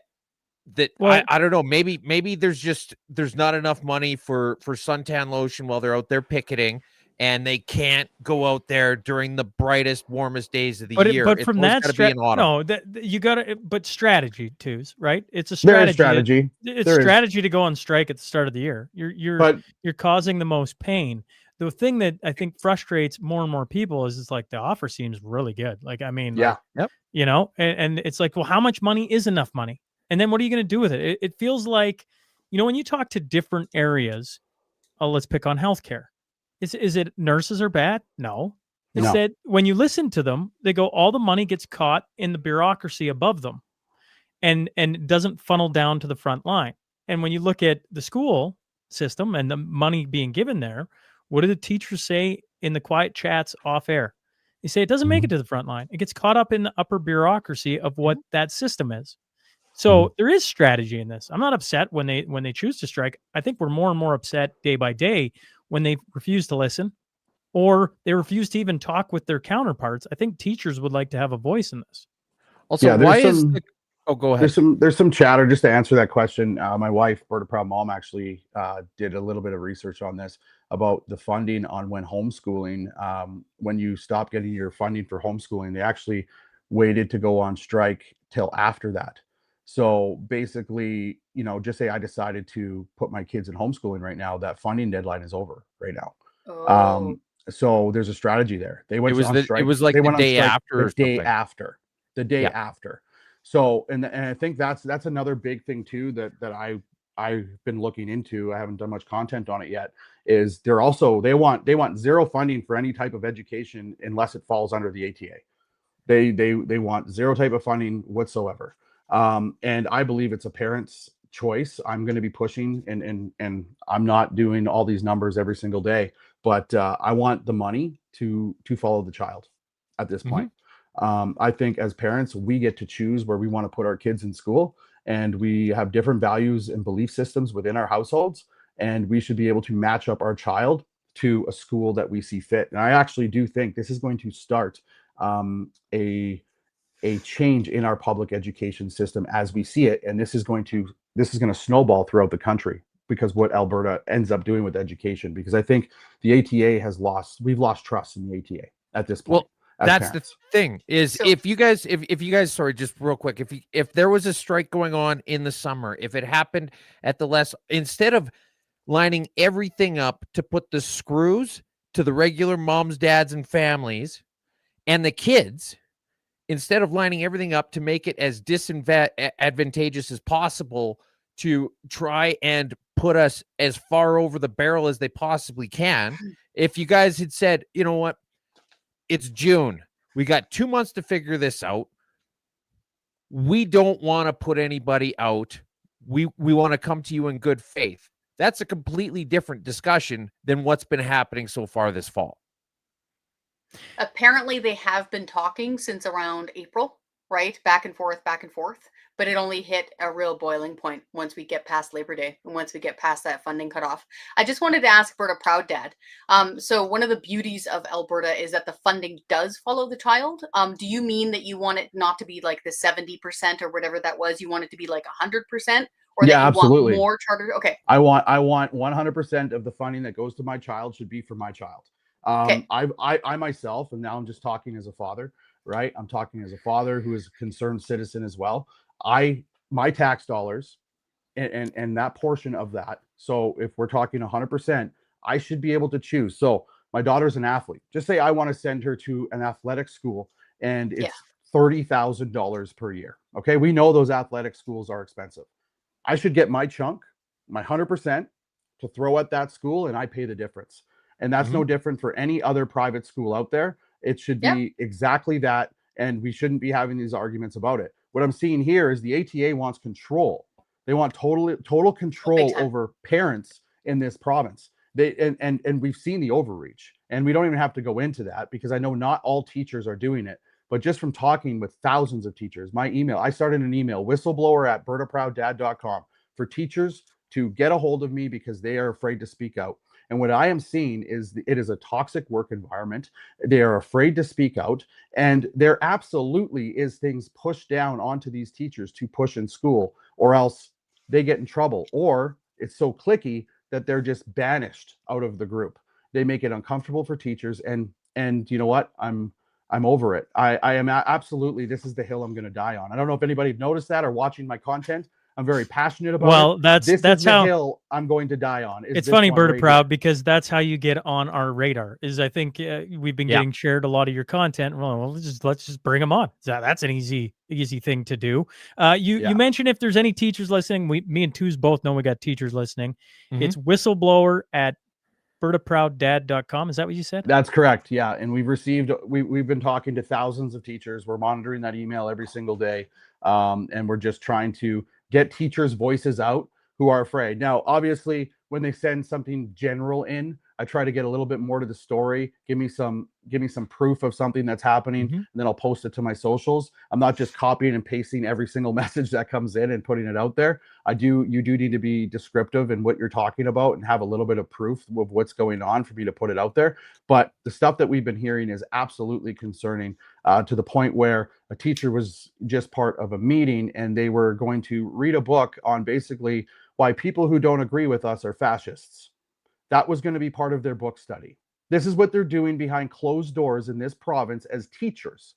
Well, I don't know, maybe there's not enough money for suntan lotion while they're out there picketing, and they can't go out there during the brightest, warmest days of the year. but It's from always that got to be in autumn. no, you got to, but strategy too, right? It's a There is strategy. strategy. It's There is. strategy to go on strike at the start of the year. But You're causing the most pain. The thing that I think frustrates more and more people is it's like the offer seems really good. Like, I mean, yeah, like, you know, and it's like, well, how much money is enough money? And then what are you going to do with it? It feels like, you know, when you talk to different areas, let's pick on healthcare. Is it nurses are bad? No. It's No. that when you listen to them, they go, all the money gets caught in the bureaucracy above them and doesn't funnel down to the front line. And when you look at the school system and the money being given there, what do the teachers say in the quiet chats off air? They say it doesn't make it to the front line. It gets caught up in the upper bureaucracy of what that system is. So there is strategy in this. I'm not upset when they choose to strike. I think we're more and more upset day by day when they refuse to listen or they refuse to even talk with their counterparts. I think teachers would like to have a voice in this. Also, Yeah, why is the oh, go ahead. There's some chatter just to answer that question. My wife, Berta Proud Mom, actually did a little bit of research on this about the funding on when homeschooling. When you stop getting your funding for homeschooling, they actually waited to go on strike till after that. So basically, you know, just say I decided to put my kids in homeschooling right now, that funding deadline is over right now. Oh, So there's a strategy there. They went on strike. It was like They the went on day strike after the or day something. after. The day Yeah. after. So, and I think that's another big thing too that I've been looking into. I haven't done much content on it yet. Is they want zero funding for any type of education unless it falls under the ATA. They want zero type of funding whatsoever. And I believe it's a parent's choice. I'm going to be pushing, and I'm not doing all these numbers every single day, but I want the money to follow the child at this point. I think as parents, we get to choose where we want to put our kids in school, and we have different values and belief systems within our households, and we should be able to match up our child to a school that we see fit. And I actually do think this is going to start a change in our public education system as we see it, and this is going to snowball throughout the country because what Alberta ends up doing with education. Because I think the ATA we've lost trust in the ATA at this point. Well, that's parents. The thing is, So- if you guys, sorry, just real quick, if there was a strike going on in the summer, if it happened at instead of lining everything up to put the screws to the regular moms, dads, and families and the kids, instead of lining everything up to make it as disadvantageous as possible to try and put us as far over the barrel as they possibly can, if you guys had said, you know what, it's June, we got 2 months to figure this out, we don't want to put anybody out, we want to come to you in good faith, that's a completely different discussion than what's been happening so far this fall. Apparently they have been talking since around April, right? Back and forth, but it only hit a real boiling point once we get past Labor Day and once we get past that funding cutoff. I just wanted to ask Berta Proud Dad. So one of the beauties of Alberta is that the funding does follow the child. Do you mean that you want it not to be like the 70% or whatever that was? You want it to be like 100%? Or Yeah, that you absolutely. want more charter? Okay. I want 100% of the funding that goes to my child should be for my child. Okay. I myself, and now I'm just talking as a father, right? I'm talking as a father who is a concerned citizen as well. My tax dollars and that portion of that. So if we're talking 100%, I should be able to choose. So my daughter's an athlete. Just say I want to send her to an athletic school and it's $30,000 per year. Okay. We know those athletic schools are expensive. I should get my chunk, my 100% to throw at that school, and I pay the difference. And that's no different for any other private school out there. It should be exactly that. And we shouldn't be having these arguments about it. What I'm seeing here is the ATA wants control. They want total control over parents in this province. And we've seen the overreach, and we don't even have to go into that because I know not all teachers are doing it. But just from talking with thousands of teachers, I started an email, whistleblower@bertaprouddad.com, for teachers to get a hold of me because they are afraid to speak out. And what I am seeing is it is a toxic work environment. They are afraid to speak out. And there absolutely is things pushed down onto these teachers to push in school, or else they get in trouble. Or it's so cliquey that they're just banished out of the group. They make it uncomfortable for teachers. And you know what? I'm over it. I am absolutely, this is the hill I'm going to die on. I don't know if anybody noticed that or watching my content. I'm very passionate about Well, it. that's This is the how hill I'm going to die on. it's this funny, one Bird right Proud, here. because that's how you get on our radar. Is I think we've been getting shared a lot of your content. Well, let's just bring them on. That's an easy thing to do. You mentioned if there's any teachers listening. Me and Twos both know we got teachers listening. It's whistleblower at bertaprouddad.com. Is that what you said? That's correct. Yeah. And we've been talking to thousands of teachers. We're monitoring that email every single day. And we're just trying to get teachers' voices out who are afraid. Now, obviously, when they send something general in, I try to get a little bit more to the story. Give me some proof of something that's happening, and then I'll post it to my socials. I'm not just copying and pasting every single message that comes in and putting it out there. You do need to be descriptive in what you're talking about and have a little bit of proof of what's going on for me to put it out there. But the stuff that we've been hearing is absolutely concerning, to the point where a teacher was just part of a meeting and they were going to read a book on basically why people who don't agree with us are fascists. That was going to be part of their book study. This is what they're doing behind closed doors in this province as teachers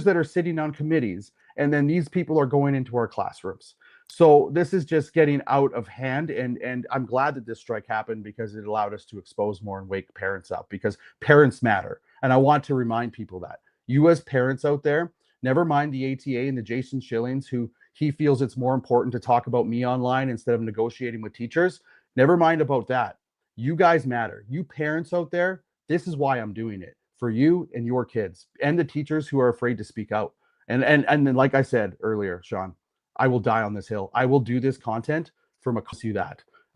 that are sitting on committees. And then these people are going into our classrooms. So this is just getting out of hand. And I'm glad that this strike happened because it allowed us to expose more and wake parents up, because parents matter. And I want to remind people that you as parents out there, never mind the ATA and the Jason Schillings, who he feels it's more important to talk about me online instead of negotiating with teachers. Never mind about that. You guys matter. You parents out there, this is why I'm doing it, for you and your kids and the teachers who are afraid to speak out. And then, like I said earlier, Sean, I will die on this hill. I will do this content from I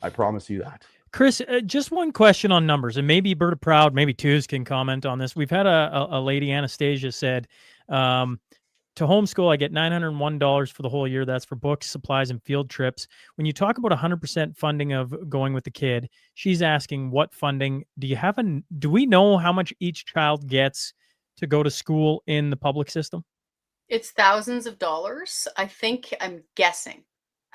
promise you that. Chris, just one question on numbers, and maybe Berta Proud, maybe Twos can comment on this. We've had a lady, Anastasia, said, to homeschool, I get $901 for the whole year. That's for books, supplies, and field trips. When you talk about 100% funding of going with the kid, she's asking what funding do we know how much each child gets to go to school in the public system? It's thousands of dollars. I'm guessing.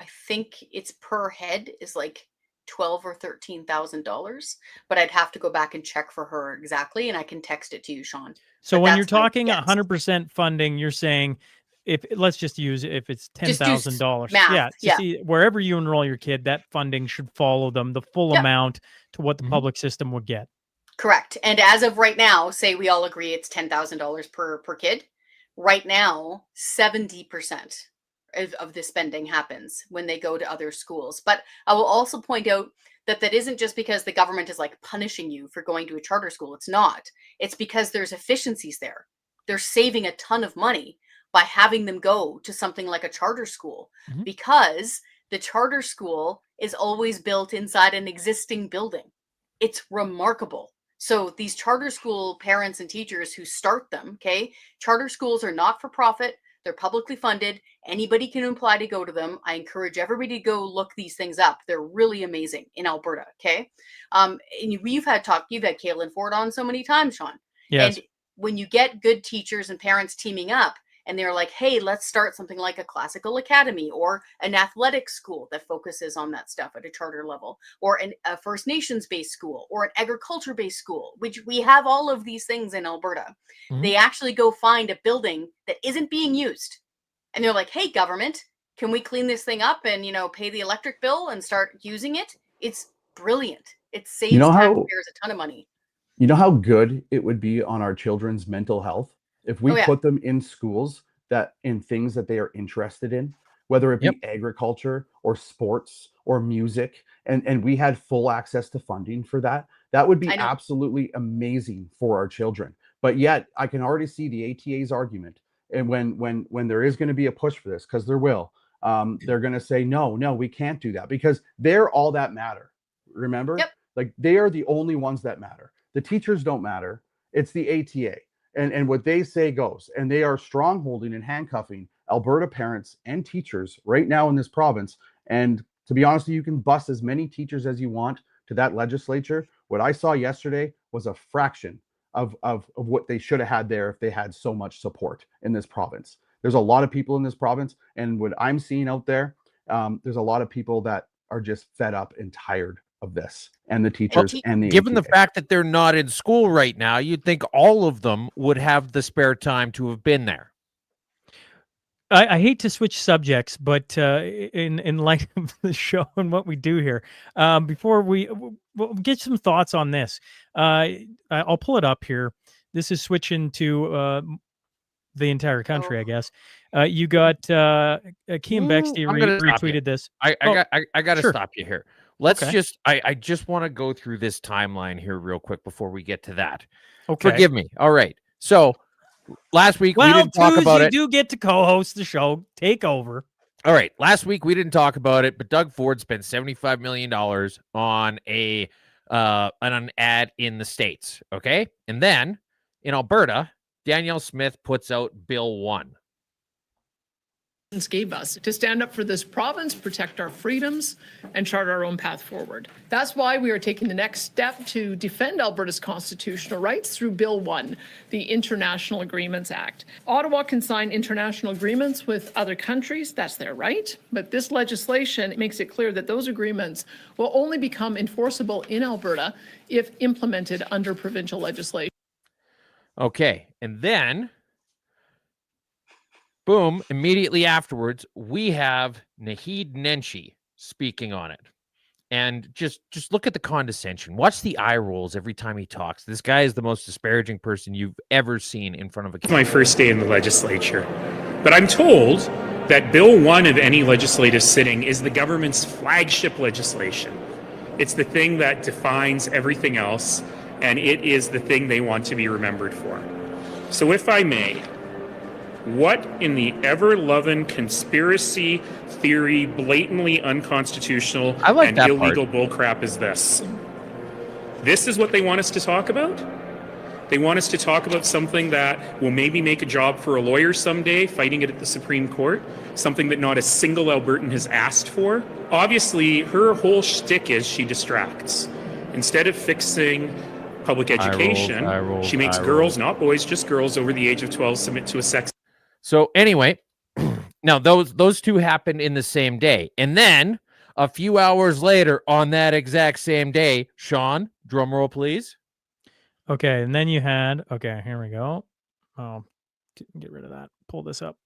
I think it's per head is like $12,000 or $13,000, but I'd have to go back and check for her exactly, and I can text it to you, Sean. So when you're talking 100% funding, you're saying if it's $10,000, wherever you enroll your kid, that funding should follow them the full amount to what the public system would get. Correct. And as of right now, say we all agree it's $10,000 per kid. Right now, 70% of the spending happens when they go to other schools. But I will also point out that isn't just because the government is like punishing you for going to a charter school. It's not. It's because there's efficiencies there. They're saving a ton of money by having them go to something like a charter school, because the charter school is always built inside an existing building. It's remarkable. So these charter school parents and teachers who start them, charter schools are not for profit. They're publicly funded. Anybody can apply to go to them. I encourage everybody to go look these things up. They're really amazing in Alberta. And you've had Kaylin Ford on so many times, Sean. Yes. And when you get good teachers and parents teaming up, and they're like, hey, let's start something like a classical academy or an athletic school that focuses on that stuff at a charter level, or a First Nations based school, or an agriculture based school, which we have all of these things in Alberta. They actually go find a building that isn't being used. And they're like, hey, government, can we clean this thing up and, pay the electric bill and start using it? It's brilliant. It saves taxpayers a ton of money. You know how good it would be on our children's mental health if we put them in schools in things that they are interested in, whether it be agriculture or sports or music, and we had full access to funding for that. That would be absolutely amazing for our children. But yet I can already see the ATA's argument. And when there is going to be a push for this, because there will, they're going to say, no, we can't do that, because they're all that matter. Remember? Like, they are the only ones that matter. The teachers don't matter. It's the ATA. And what they say goes. And they are strongholding and handcuffing Alberta parents and teachers right now in this province. And to be honest, you can bust as many teachers as you want to that legislature. What I saw yesterday was a fraction of what they should have had there if they had so much support in this province. There's a lot of people in this province, and what I'm seeing out there, there's a lot of people that are just fed up and tired of this, and the teachers and the given the ATA. fact that they're not in school right now, you'd think all of them would have the spare time to have been there. I hate to switch subjects, but in light of the show and what we do here, before we'll get some thoughts on this. I'll pull it up here. This is switching to the entire country, I guess. You got Keem Bexley retweeted this. I got to sure. stop you here. Let's Okay. I just want to go through this timeline here real quick before we get to that. Okay. Forgive me. All right. So last week we Well, didn't talk about it. You do get to co-host the show. Take over. All right. Last week we didn't talk about it, but Doug Ford spent $75 million on an ad in the States. Okay. And then in Alberta, Danielle Smith puts out Bill 1. Gave us to stand up for this province, protect our freedoms, and chart our own path forward. That's why we are taking the next step to defend Alberta's constitutional rights through Bill 1, the International Agreements Act. Ottawa can sign international agreements with other countries. That's their right. But this legislation makes it clear that those agreements will only become enforceable in Alberta if implemented under provincial legislation. Okay. And then boom, immediately afterwards, we have Naheed Nenshi speaking on it. And just look at the condescension. Watch the eye rolls every time he talks. This guy is the most disparaging person you've ever seen in front of a camera. My first day in the legislature. But I'm told that Bill 1 of any legislative sitting is the government's flagship legislation. It's the thing that defines everything else, and it is the thing they want to be remembered for. So if I may, what in the ever-loving conspiracy theory, blatantly unconstitutional and illegal bullcrap is this? This is what they want us to talk about? They want us to talk about something that will maybe make a job for a lawyer someday, fighting it at the Supreme Court, something that not a single Albertan has asked for. Obviously, her whole shtick is she distracts. Instead of fixing public education, she makes girls, not boys, just girls over the age of 12 submit to a sex. So anyway, now those two happened in the same day. And then a few hours later on that exact same day, Sean, drum roll, please. Okay. And then you had, okay, here we go. Oh, get rid of that. Pull this up.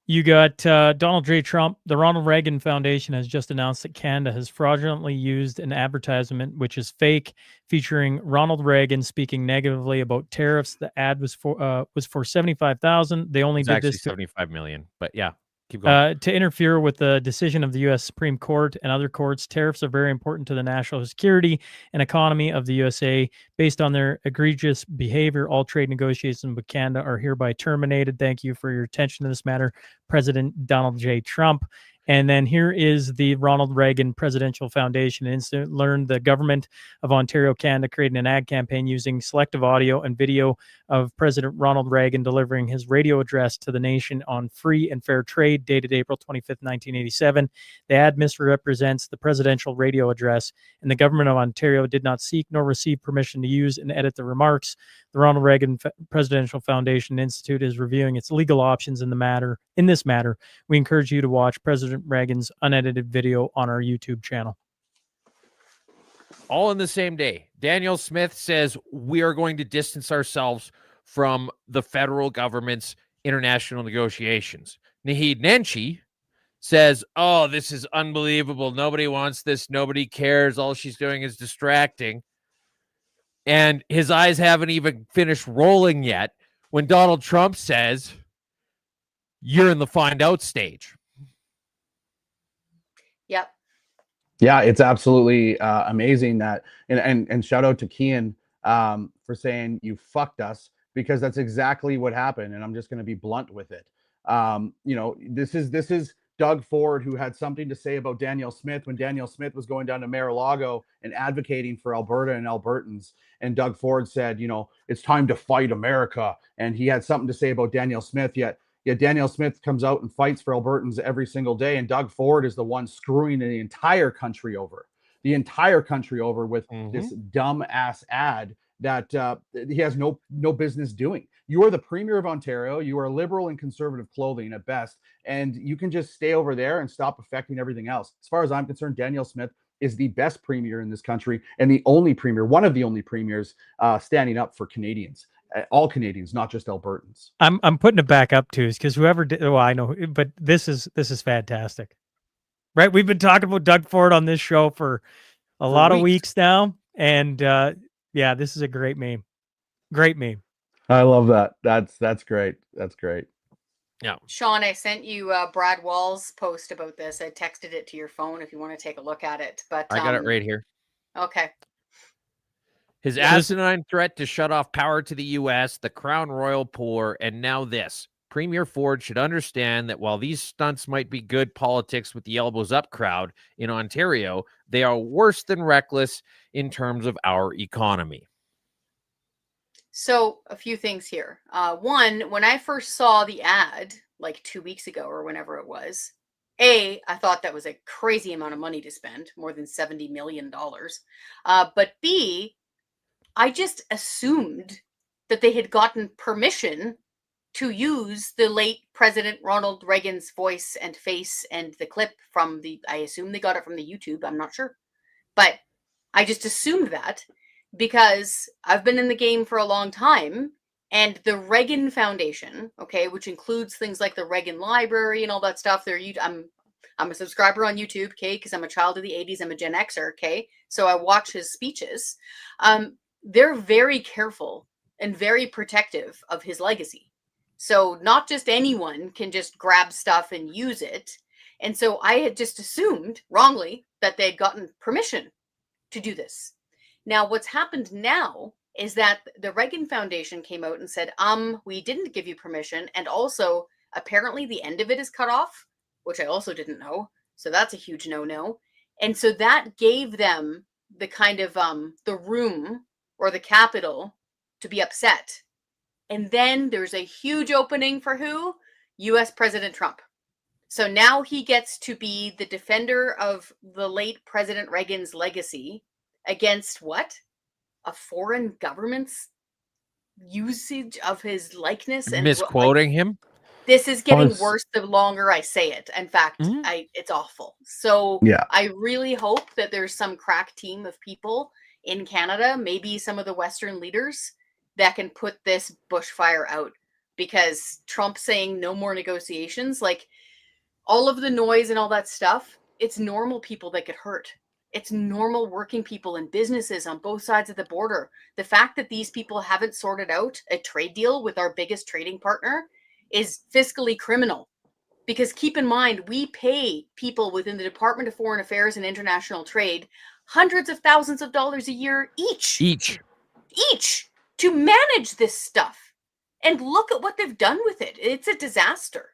You got Donald J. Trump. The Ronald Reagan Foundation has just announced that Canada has fraudulently used an advertisement, which is fake, featuring Ronald Reagan speaking negatively about tariffs. The ad was for $75,000. They only did this to $75 million, but yeah. Keep going. To interfere with the decision of the U.S. Supreme Court and other courts. Tariffs are very important to the national security and economy of the USA. Based on their egregious behavior, all trade negotiations with Canada are hereby terminated. Thank you for your attention to this matter, President Donald J. Trump. And then here is the Ronald Reagan Presidential Foundation Institute. Learned the government of Ontario, Canada, creating an ad campaign using selective audio and video of President Ronald Reagan delivering his radio address to the nation on free and fair trade, dated April 25th, 1987. The ad misrepresents the presidential radio address, and the government of Ontario did not seek nor receive permission to use and edit the remarks. The Ronald Reagan Presidential Foundation Institute is reviewing its legal options in this matter. We encourage you to watch President Reagan's unedited video on our YouTube channel. All in the same day. Danielle Smith says we are going to distance ourselves from the federal government's international negotiations. Naheed Nenshi says, oh, this is unbelievable. Nobody wants this. Nobody cares. All she's doing is distracting. And his eyes haven't even finished rolling yet when Donald Trump says, you're in the find out stage. Yep. Yeah, it's absolutely amazing that, and shout out to Kian for saying you fucked us, because that's exactly what happened. And I'm just going to be blunt with it. You know, this is Doug Ford, who had something to say about Danielle Smith when Danielle Smith was going down to Mar-a-Lago and advocating for Alberta and Albertans. And Doug Ford said, it's time to fight America. And he had something to say about Danielle Smith, yet Danielle Smith comes out and fights for Albertans every single day. And Doug Ford is the one screwing the entire country over with this dumb ass ad that he has no business doing. You are the Premier of Ontario. You are liberal and conservative clothing at best, and you can just stay over there and stop affecting everything else. As far as I'm concerned, Danielle Smith is the best premier in this country and the only premier, one of the only premiers standing up for Canadians, all Canadians, not just Albertans. I'm putting it back up too, because whoever did, well, I know, but this is fantastic, right? We've been talking about Doug Ford on this show for a lot of weeks now, and yeah, this is a great meme. Great meme. I love that. That's great. That's great. Yeah. Sean, I sent you Brad Wall's post about this. I texted it to your phone if you want to take a look at it. But I got it right here. Okay. His asinine threat to shut off power to the U.S., the Crown Royal poor, and now this. Premier Ford should understand that while these stunts might be good politics with the elbows up crowd in Ontario, they are worse than reckless in terms of our economy. So a few things here. One, when I first saw the ad like 2 weeks ago or whenever it was, I thought that was a crazy amount of money to spend, more than $70 million. But B, I just assumed that they had gotten permission to use the late President Ronald Reagan's voice and face and the clip from I assume they got it from the YouTube. I'm not sure. But I just assumed that because I've been in the game for a long time, and the Reagan Foundation, okay, which includes things like the Reagan Library and all that stuff. I'm a subscriber on YouTube, okay, because I'm a child of the 80s. I'm a Gen Xer, okay, so I watch his speeches. They're very careful and very protective of his legacy. So not just anyone can just grab stuff and use it. And so I had just assumed wrongly that they'd gotten permission to do this. Now, what's happened now is that the Reagan Foundation came out and said, we didn't give you permission. And also, apparently the end of it is cut off, which I also didn't know. So that's a huge no-no. And so that gave them the kind of the room or the capital to be upset. And then there's a huge opening for who? U.S. President Trump. So now he gets to be the defender of the late President Reagan's legacy against what? A foreign government's usage of his likeness and misquoting him. This is getting worse the longer I say it. In fact, it's awful. So yeah. I really hope that there's some crack team of people in Canada, maybe some of the Western leaders, that can put this bushfire out, because Trump saying no more negotiations, like all of the noise and all that stuff, it's normal people that get hurt. It's normal working people and businesses on both sides of the border. The fact that these people haven't sorted out a trade deal with our biggest trading partner is fiscally criminal. Because keep in mind, we pay people within the Department of Foreign Affairs and International Trade hundreds of thousands of dollars a year each to manage this stuff. And look at what they've done with it. It's a disaster.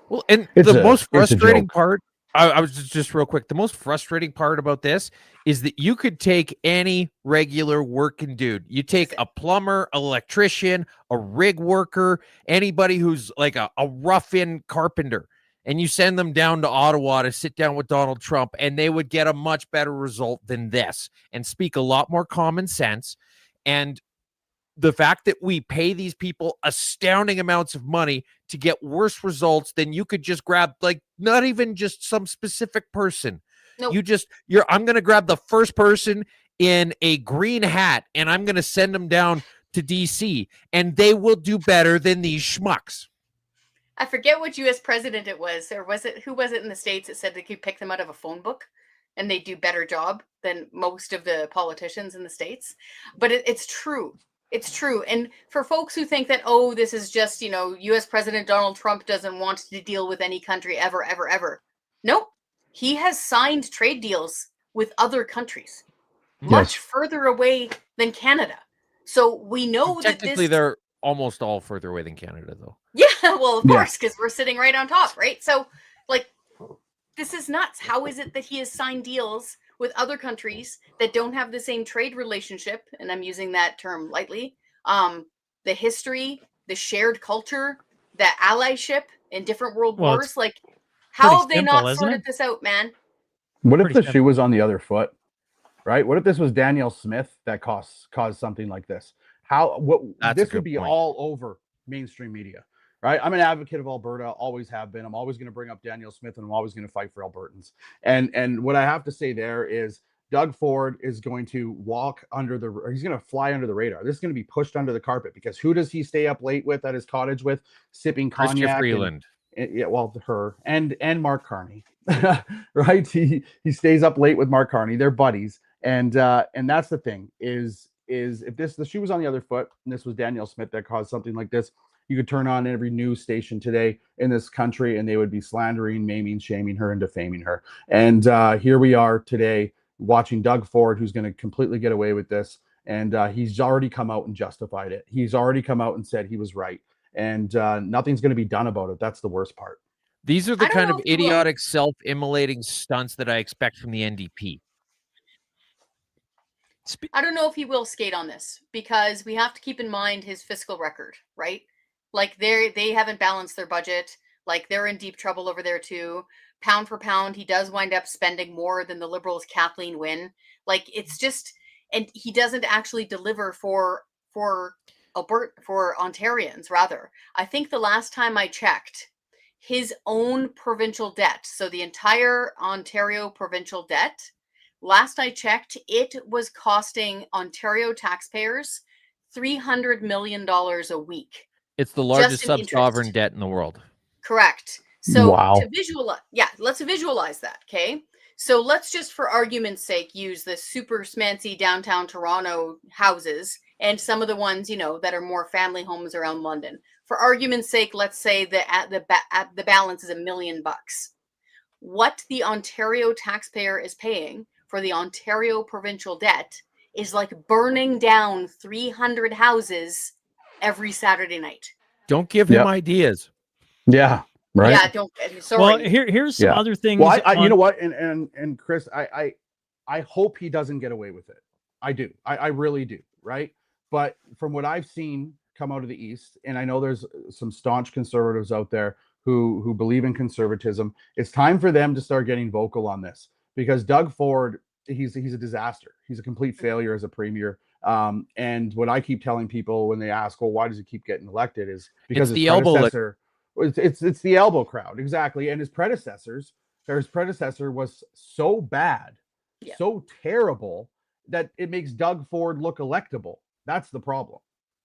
Well, and the most frustrating part, I was just real quick, the most frustrating part about this is that you could take any regular working dude. You take a plumber, electrician, a rig worker, anybody who's like a rough-in carpenter, and you send them down to Ottawa to sit down with Donald Trump, and they would get a much better result than this and speak a lot more common sense. And the fact that we pay these people astounding amounts of money to get worse results than you could just grab, like, not even just some specific person. Nope. I'm going to grab the first person in a green hat and I'm going to send them down to DC, and they will do better than these schmucks. I forget which U.S. president it was, or who was it in the States that said they could pick them out of a phone book and they do better job than most of the politicians in the States. But it's true. It's true. And for folks who think that, oh, this is just, U.S. President Donald Trump doesn't want to deal with any country ever, ever, ever. Nope. He has signed trade deals with other countries much further away than Canada. So we know that technically they're almost all further away than Canada, though. Yeah, well, of course, because we're sitting right on top, right? So, like, This is nuts. How is it that he has signed deals with other countries that don't have the same trade relationship? And I'm using that term lightly. The history, the shared culture, the allyship in different world Well, it's wars. Like, how pretty have they simple, not isn't sorted it? this out, man? What if Pretty the shoe simple. was on the other foot? Right? What if this was Danielle Smith that caused something like this? That's a This would good be point. all over mainstream media, right? I'm an advocate of Alberta, always have been. I'm always going to bring up Danielle Smith, and I'm always going to fight for Albertans. And what I have to say there is Doug Ford is going to he's going to fly under the radar. This is going to be pushed under the carpet, because who does he stay up late with at his cottage with, sipping Chrystia cognac? Freeland. Yeah, well, her and Mark Carney, right? He stays up late with Mark Carney. They're buddies. And that's the thing is if the shoe was on the other foot and this was Danielle Smith that caused something like this, you could turn on every news station today in this country and they would be slandering, maiming, shaming her, and defaming her. And here we are today watching Doug Ford, who's going to completely get away with this. And he's already come out and justified it. He's already come out and said he was right. And nothing's going to be done about it. That's the worst part. These are the I don't kind know of if he will. idiotic, self-immolating stunts that I expect from the NDP. I don't know if he will skate on this, because we have to keep in mind his fiscal record, right? Like they haven't balanced their budget. Like they're in deep trouble over there too. Pound for pound, he does wind up spending more than the Liberals' Kathleen Wynne. Like it's just, and he doesn't actually deliver for Alberta, for Ontarians. Rather, I think the last time I checked, his own provincial debt, so the entire Ontario provincial debt, last I checked, it was costing Ontario taxpayers $300 million a week. It's the largest Just in sub-sovereign interest. debt in the world. Correct. So Wow. to visualize, let's visualize that. Okay. So let's just, for argument's sake, use the super smancy downtown Toronto houses and some of the ones, that are more family homes around London. For argument's sake, let's say the balance is $1 million. What the Ontario taxpayer is paying for the Ontario provincial debt is like burning down 300 houses every Saturday night. Don't give him ideas. Yeah. Right. Yeah, don't. Sorry. Well, here's some other things. Well, you know what, and Chris, I hope he doesn't get away with it. I do. I really do. Right. But from what I've seen come out of the East, and I know there's some staunch conservatives out there who believe in conservatism, it's time for them to start getting vocal on this, because Doug Ford, he's a disaster. He's a complete failure as a premier. And what I keep telling people when they ask, well, why does he keep getting elected, is because his predecessor. It's the elbow crowd, exactly. And his predecessor was so bad, so terrible, that it makes Doug Ford look electable. That's the problem.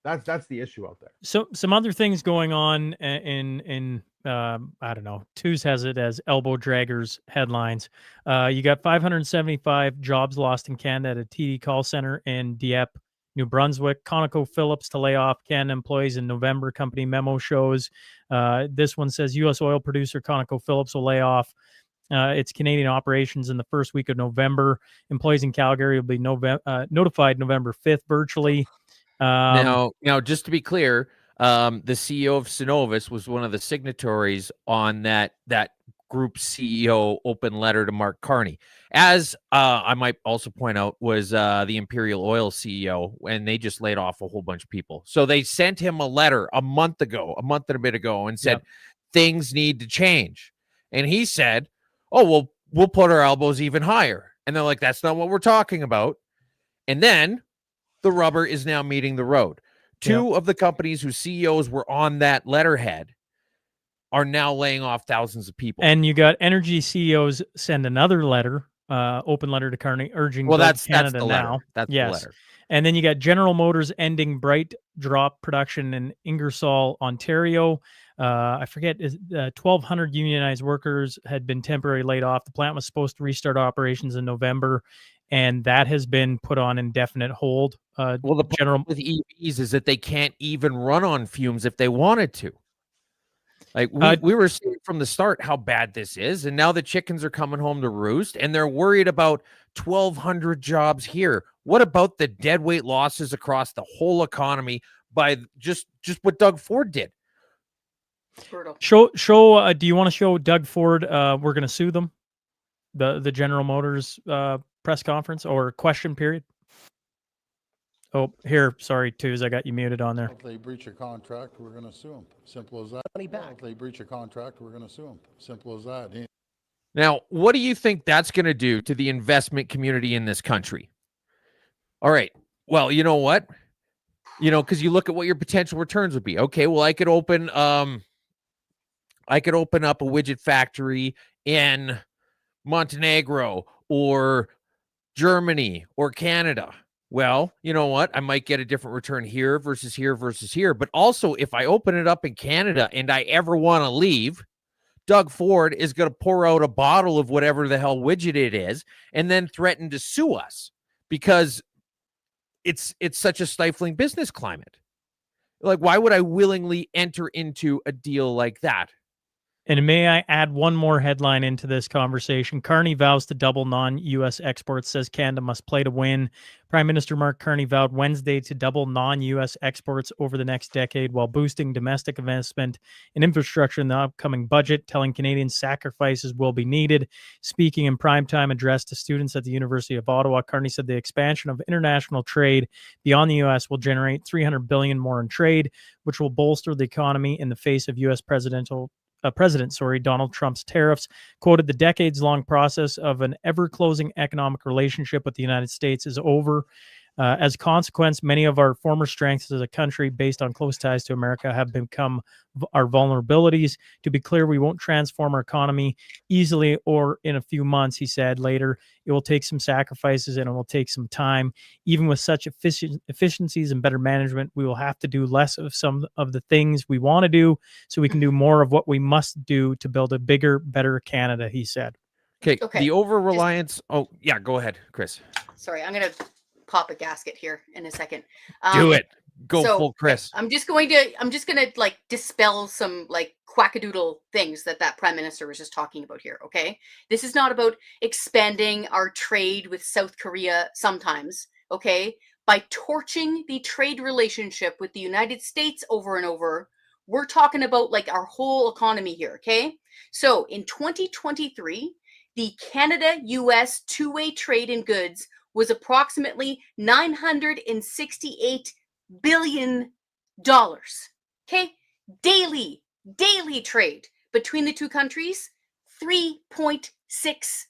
That's the issue out there. So some other things going on in I don't know. Twos has it as elbow draggers headlines. You got 575 jobs lost in Canada at a TD call center in Dieppe, New Brunswick. ConocoPhillips to lay off Canada employees in November, company memo shows. This one says U.S. oil producer ConocoPhillips will lay off its Canadian operations in the first week of November. Employees in Calgary will be notified November 5th virtually. Now, just to be clear, the CEO of Synovus was one of the signatories on that group CEO open letter to Mark Carney. As I might also point out, was the Imperial Oil CEO, and they just laid off a whole bunch of people. So they sent him a letter a month and a bit ago, and said things need to change. And he said, "Oh, well, we'll put our elbows even higher." And they're like, "That's not what we're talking about." And then the rubber is now meeting the road. Two of the companies whose CEOs were on that letterhead are now laying off thousands of people. And you got energy CEOs send another letter, open letter to Carney, urging that's Canada the now. letter. That's the letter. And then you got General Motors ending Bright Drop production in Ingersoll, Ontario. I forget, 1,200 unionized workers had been temporarily laid off. The plant was supposed to restart operations in November, and that has been put on indefinite hold. Well, the problem with EVs is that they can't even run on fumes if they wanted to. Like we were seeing from the start how bad this is, and now the chickens are coming home to roost, and they're worried about 1,200 jobs here. What about the deadweight losses across the whole economy by just what Doug Ford did? It's brutal. Do you want to show Doug Ford? We're going to sue them. the General Motors press conference or question period? Oh, here, sorry, Tooz, I got you muted on there. If they breach a contract, we're going to sue them. Simple as that. Money back. If they breach a contract, we're going to sue them. Simple as that. Now, what do you think that's going to do to the investment community in this country? All right. Well, you know what? Because you look at what your potential returns would be. Okay, well, I could open up a widget factory in Montenegro or Germany or Canada. Well, you know what? I might get a different return here versus here versus here. But also, if I open it up in Canada and I ever want to leave, Doug Ford is going to pour out a bottle of whatever the hell widget it is and then threaten to sue us because it's such a stifling business climate. Like, why would I willingly enter into a deal like that? And may I add one more headline into this conversation? Carney vows to double non-U.S. exports, says Canada must play to win. Prime Minister Mark Carney vowed Wednesday to double non-U.S. exports over the next decade while boosting domestic investment and infrastructure in the upcoming budget, telling Canadians sacrifices will be needed. Speaking in primetime address to students at the University of Ottawa, Carney said the expansion of international trade beyond the U.S. will generate $300 billion more in trade, which will bolster the economy in the face of U.S. President Donald Trump's tariffs. Quoted, the decades-long process of an ever-closing economic relationship with the United States is over. As a consequence, many of our former strengths as a country based on close ties to America have become our vulnerabilities. To be clear, we won't transform our economy easily or in a few months, he said later. It will take some sacrifices and it will take some time. Even with such efficiencies and better management, we will have to do less of some of the things we want to do so we can do more of what we must do to build a bigger, better Canada, he said. Okay. The over-reliance. Oh, yeah, go ahead, Chris. Sorry, I'm going to pop a gasket here in a second. Do it. Go full Chris. I'm just going to like dispel some like quackadoodle things that Prime Minister was just talking about here. Okay. This is not about expanding our trade with South Korea sometimes. Okay. By torching the trade relationship with the United States over and over, we're talking about like our whole economy here. Okay. So in 2023, the Canada-US two-way trade in goods was approximately $968 billion. Okay? Daily trade between the two countries, $3.6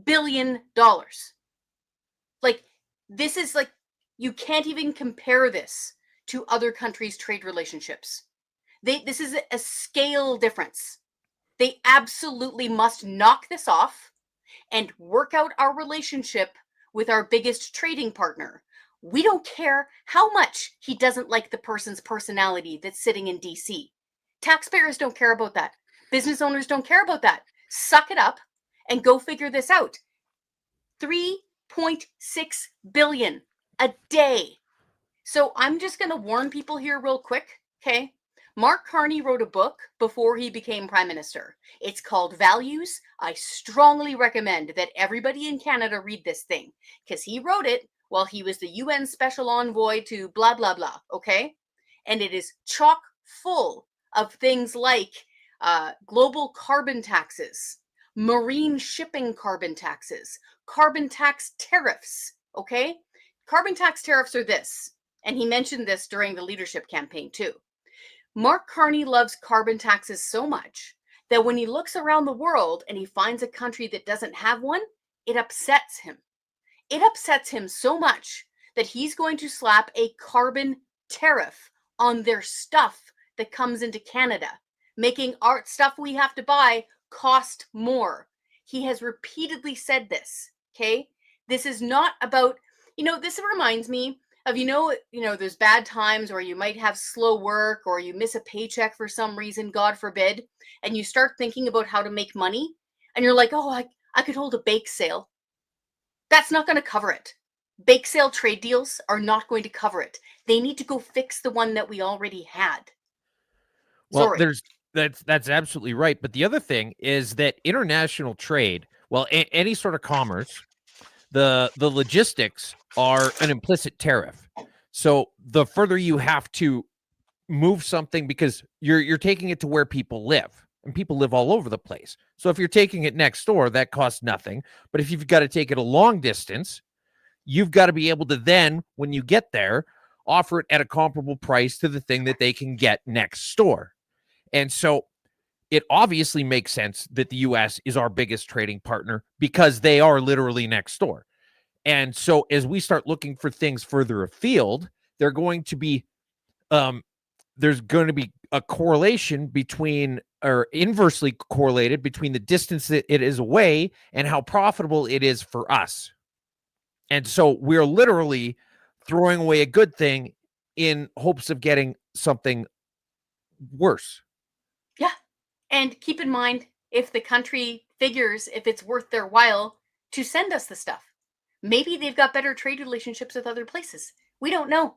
billion. Like, this is like, you can't even compare this to other countries' trade relationships. This is a scale difference. They absolutely must knock this off and work out our relationship with our biggest trading partner. We don't care how much he doesn't like the person's personality that's sitting in DC. Taxpayers don't care about that. Business owners don't care about that. Suck it up and go figure this out. $3.6 billion a day. So I'm just going to warn people here real quick, okay? Mark Carney wrote a book before he became Prime Minister. It's called Values. I strongly recommend that everybody in Canada read this thing because he wrote it while he was the UN Special Envoy to blah, blah, blah, okay? And it is chock full of things like global carbon taxes, marine shipping carbon taxes, carbon tax tariffs, okay? Carbon tax tariffs are this, and he mentioned this during the leadership campaign too. Mark Carney loves carbon taxes so much that when he looks around the world and he finds a country that doesn't have one, it upsets him. It upsets him so much that he's going to slap a carbon tariff on their stuff that comes into Canada, making our stuff we have to buy cost more. He has repeatedly said this, okay? This is not about, this reminds me of, there's bad times where you might have slow work or you miss a paycheck for some reason, God forbid, and you start thinking about how to make money and you're like, oh, I could hold a bake sale. That's not going to cover it. Bake sale trade deals are not going to cover it. They need to go fix the one that we already had. Well, that's absolutely right. But the other thing is that international trade, well, any sort of commerce, the logistics are an implicit tariff. So the further you have to move something, because you're taking it to where people live, and people live all over the place. So if you're taking it next door, that costs nothing. But if you've got to take it a long distance, you've got to be able to then, when you get there, offer it at a comparable price to the thing that they can get next door. And so it obviously makes sense that the US is our biggest trading partner because they are literally next door. And so as we start looking for things further afield, there's going to be a correlation between, or inversely correlated between, the distance that it is away and how profitable it is for us. And so we're literally throwing away a good thing in hopes of getting something worse. Yeah. And keep in mind, if the country figures if it's worth their while to send us the stuff, maybe they've got better trade relationships with other places. We don't know.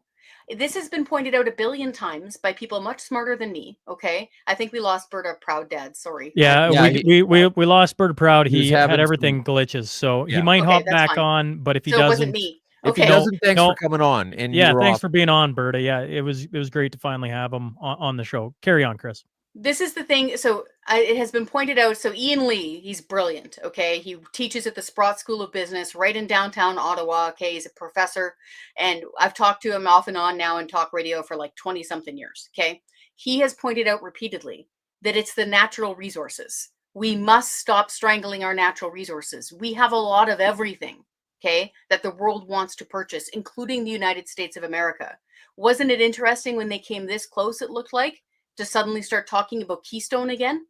This has been pointed out a billion times by people much smarter than me. Okay. I think we lost Berta Proud Dad. Sorry. Yeah, we lost Berta Proud. He was He had having everything glitches, so he Yeah. might Okay, hop that's back fine. on. But if he So it doesn't, wasn't me. If he Okay. doesn't, thanks No. for coming on. And yeah, you were thanks off. for being on, Berta. Yeah, it was great to finally have him on the show. Carry on, Chris. This is the thing. So it has been pointed out. So Ian Lee, he's brilliant. Okay. He teaches at the Sprott School of Business right in downtown Ottawa. Okay. He's a professor. And I've talked to him off and on now in talk radio for like 20 something years. Okay. He has pointed out repeatedly that it's the natural resources. We must stop strangling our natural resources. We have a lot of everything. Okay. That the world wants to purchase, including the United States of America. Wasn't it interesting when they came this close, it looked like, to suddenly start talking about Keystone again?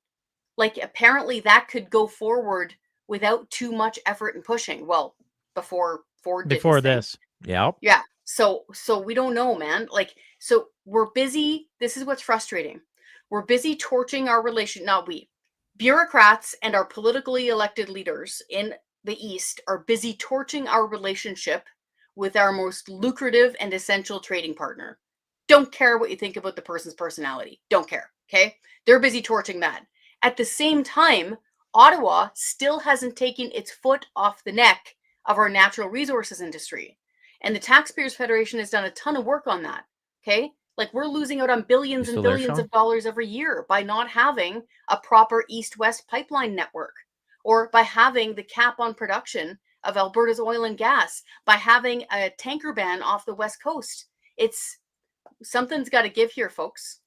Like, apparently that could go forward without too much effort and pushing. Well, before Ford did his thing. This. Yeah. Yeah. So we don't know, man. Like, so we're busy. This is what's frustrating. We're busy torching our not we. Bureaucrats and our politically elected leaders in the East are busy torching our relationship with our most lucrative and essential trading partner. Don't care what you think about the person's personality. Don't care. Okay. They're busy torching that. At the same time, Ottawa still hasn't taken its foot off the neck of our natural resources industry. And the Taxpayers Federation has done a ton of work on that. Okay. Like, we're losing out on billions and billions of dollars every year by not having a proper east-west pipeline network, or by having the cap on production of Alberta's oil and gas, by having a tanker ban off the West Coast. It's something's got to give here, folks.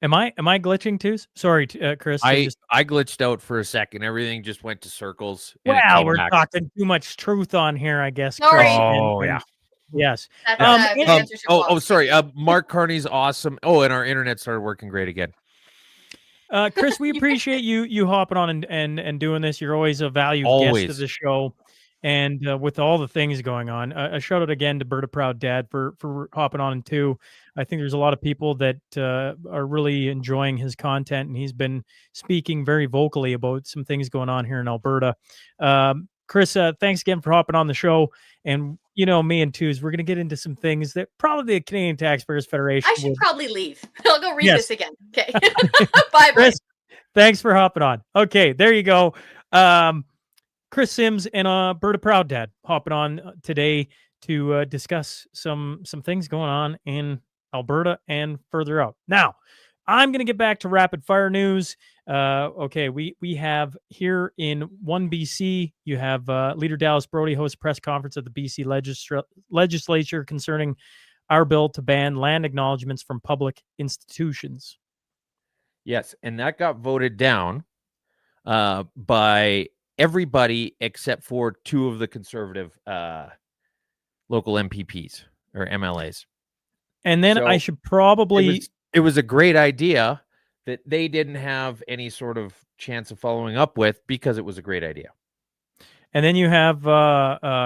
Am I glitching too? Sorry, Chris. I glitched out for a second. Everything just went to circles. Wow, we're talking too much truth on here, I guess. Sorry. Chris. Oh, yeah. Yes. Sorry. Mark Carney's awesome. Oh, and our internet started working great again. Chris, we appreciate you hopping on and doing this. You're always a valued guest of the show. And with all the things going on, a shout out again to Berta Proud Dad for hopping on too. I think there's a lot of people that are really enjoying his content, and he's been speaking very vocally about some things going on here in Alberta. Chris, thanks again for hopping on the show. And you know, me and Twos, we're going to get into some things that probably the Canadian Taxpayers Federation. I should probably leave. I'll go read this again. Okay. Bye, Chris. Thanks for hopping on. Okay, there you go. Chris Sims and Berta Proud Dad hopping on today to discuss some things going on in Alberta and further out. Now, I'm going to get back to rapid fire news. Okay, we have here in 1 BC, you have Leader Dallas Brody hosts a press conference at the BC legislature concerning our bill to ban land acknowledgements from public institutions. Yes, and that got voted down by everybody except for two of the conservative local MPPs or MLAs. And then I should probably... It was a great idea that they didn't have any sort of chance of following up with because it was a great idea. And then you have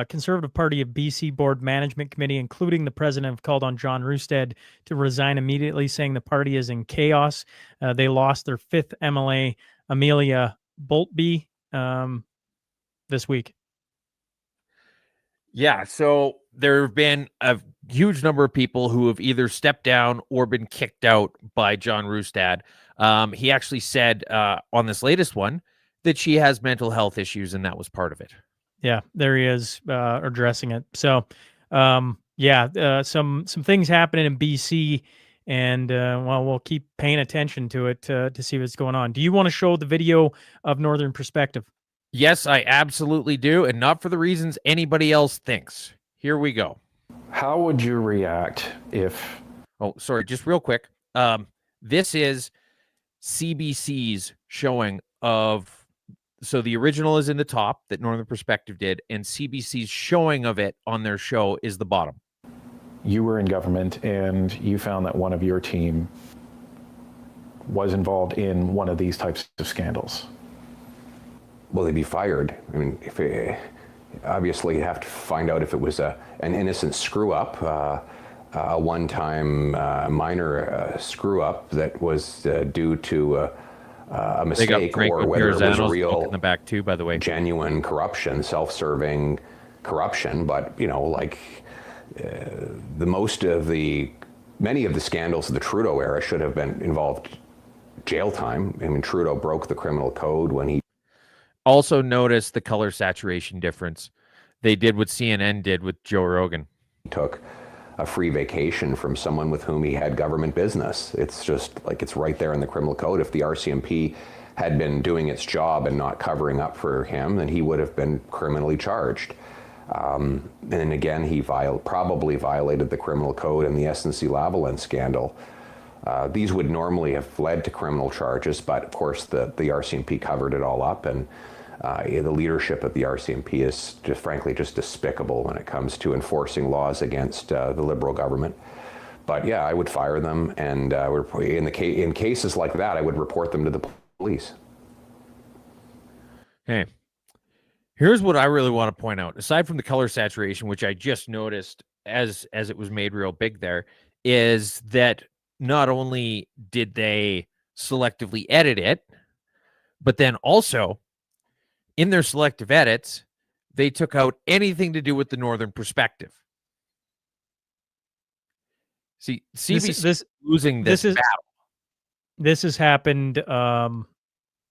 Conservative Party of BC Board Management Committee, including the president, have called on John Rousted to resign immediately, saying the party is in chaos. They lost their fifth MLA, Amelia Boltby, this week. Yeah, so there have been a huge number of people who have either stepped down or been kicked out by John Rousted. He actually said on this latest one that she has mental health issues, and that was part of it. Yeah, there he is addressing it. So, some things happening in BC, and well, we'll keep paying attention to it to see what's going on. Do you want to show the video of Northern Perspective? Yes, I absolutely do, and not for the reasons anybody else thinks. Here we go. How would you react if... Oh, sorry, just real quick. This is CBC's showing of, so the original is in the top that Northern Perspective did, and CBC's showing of it on their show is the bottom. You were in government and you found that one of your team was involved in one of these types of scandals. Will they be fired? I mean, obviously you have to find out if it was an innocent screw-up, a one-time minor screw-up that was due to a mistake, or whether it was real in the back too, by the way, genuine corruption, self-serving corruption. But like many of the scandals of the Trudeau era should have been involved jail time. I mean, Trudeau broke the criminal code when he... Also notice the color saturation difference. They did what CNN did with Joe Rogan. He took a free vacation from someone with whom he had government business. It's just it's right there in the criminal code. If the RCMP had been doing its job and not covering up for him, then he would have been criminally charged. And again, he probably violated the criminal code in the SNC-Lavalin scandal. These would normally have led to criminal charges, but of course the RCMP covered it all up, and the leadership of the RCMP is frankly just despicable when it comes to enforcing laws against the Liberal government. But yeah, I would fire them, and in cases like that, I would report them to the police. Hey, here's what I really want to point out. Aside from the color saturation, which I just noticed as it was made real big there, is that not only did they selectively edit it, but then also in their selective edits, they took out anything to do with the Northern Perspective. See, CBC is losing this battle. This has happened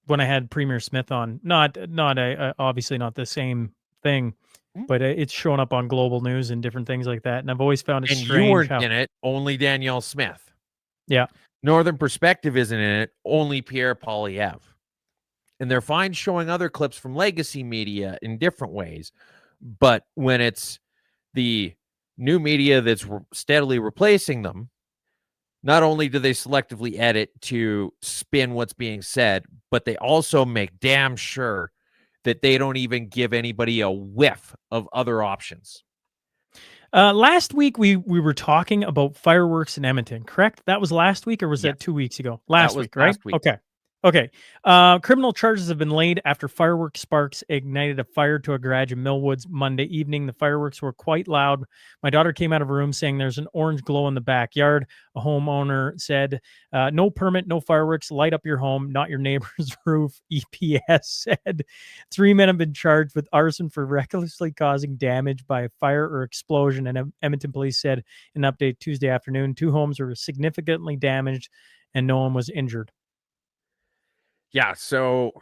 when I had Premier Smith on. Not obviously not the same thing, but it's shown up on Global News and different things like that. And I've always found it strange. And you weren't in it, only Danielle Smith. Yeah. Northern Perspective isn't in it, only Pierre Poilievre. And they're fine showing other clips from legacy media in different ways. But when it's the new media that's steadily replacing them, not only do they selectively edit to spin what's being said, but they also make damn sure that they don't even give anybody a whiff of other options. Last week, we were talking about fireworks in Edmonton, correct? That was last week, or was that 2 weeks ago? Last week, right? Last week. Okay. Criminal charges have been laid after fireworks sparks ignited a fire to a garage in Millwoods Monday evening. The fireworks were quite loud. My daughter came out of her room saying there's an orange glow in the backyard. A homeowner said, no permit, no fireworks, light up your home, not your neighbor's roof, EPS said. 3 men have been charged with arson for recklessly causing damage by a fire or explosion, and Edmonton police said in an update Tuesday afternoon. 2 homes were significantly damaged and no one was injured. Yeah, so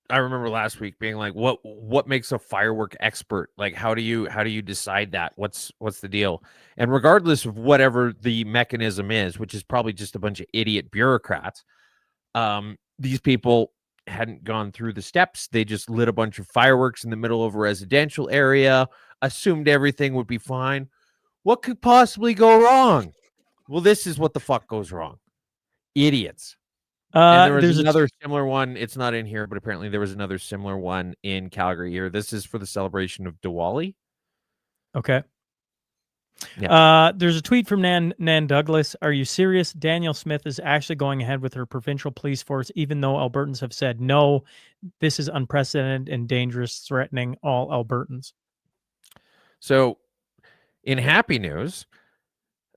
I remember last week being like, what makes a firework expert? Like, how do you decide that? What's the deal? And regardless of whatever the mechanism is, which is probably just a bunch of idiot bureaucrats, these people hadn't gone through the steps. They just lit a bunch of fireworks in the middle of a residential area, assumed everything would be fine. What could possibly go wrong? Well, this is what the fuck goes wrong. Idiots. And there was another similar one. It's not in here, but apparently there was another similar one in Calgary here. This is for the celebration of Diwali. Okay. Yeah. There's a tweet from Nan Douglas. Are you serious? Danielle Smith is actually going ahead with her provincial police force, even though Albertans have said no. This is unprecedented and dangerous, threatening all Albertans. So, in happy news,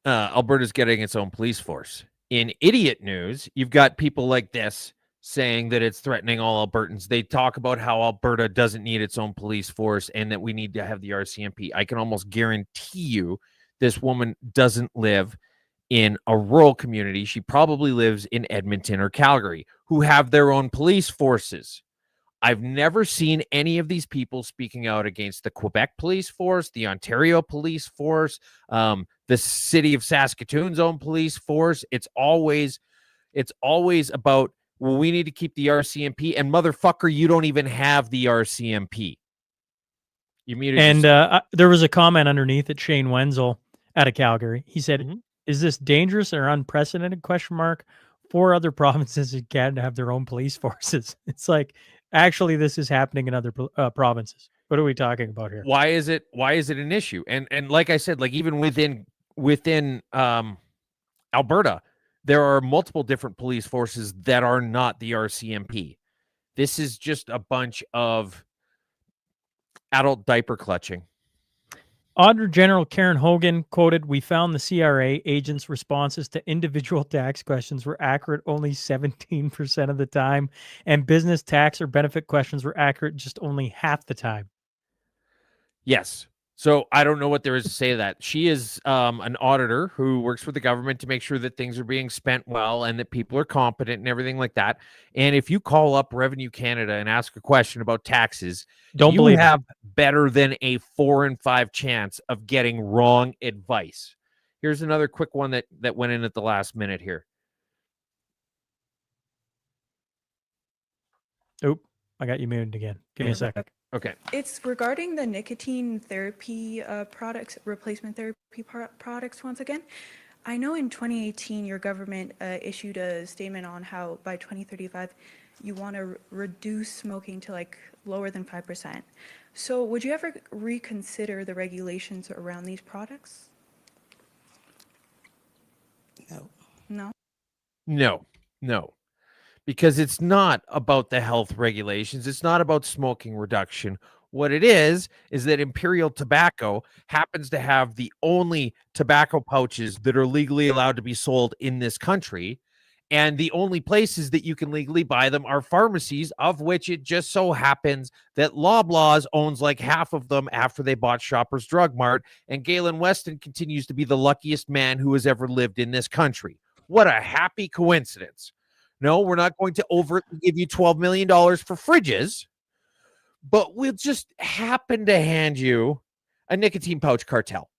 Alberta's getting its own police force. In idiot news, you've got people like this saying that it's threatening all Albertans. They talk about how Alberta doesn't need its own police force and that we need to have the RCMP. I can almost guarantee you this woman doesn't live in a rural community. She probably lives in Edmonton or Calgary, who have their own police forces. I've never seen any of these people speaking out against the Quebec police force, the Ontario police force, the city of Saskatoon's own police force. It's always about, well, we need to keep the RCMP, and motherfucker, you don't even have the RCMP. You muted And yourself. there was a comment underneath at Shane Wenzel out of Calgary. He said, Mhm. "Is this dangerous or unprecedented?" Question mark. 4 other provinces in Canada have their own police forces. It's like, actually, this is happening in other provinces. What are we talking about here? Why is it an issue? And like I said, like even within Alberta, there are multiple different police forces that are not the RCMP. This is just a bunch of adult diaper clutching. Auditor General Karen Hogan quoted, "We found the CRA agents' responses to individual tax questions were accurate only 17% of the time, and business tax or benefit questions were accurate just only half the time." Yes. So I don't know what there is to say to that. She is an auditor who works for the government to make sure that things are being spent well and that people are competent and everything like that. And if you call up Revenue Canada and ask a question about taxes, Don't you believe it. have better than a 4 in 5 chance of getting wrong advice. Here's another quick one that went in at the last minute here. Oop, I got you muted again. Give me a second. Okay. It's regarding the nicotine therapy products, replacement therapy products once again. I know in 2018 your government issued a statement on how by 2035 you want to reduce smoking to like lower than 5%. So would you ever reconsider the regulations around these products? No. No. Because it's not about the health regulations. It's not about smoking reduction. What it is that Imperial Tobacco happens to have the only tobacco pouches that are legally allowed to be sold in this country. And the only places that you can legally buy them are pharmacies, of which it just so happens that Loblaws owns like half of them after they bought Shoppers Drug Mart. And Galen Weston continues to be the luckiest man who has ever lived in this country. What a happy coincidence. No, we're not going to overtly give you $12 million for fridges, but we'll just happen to hand you a nicotine pouch cartel.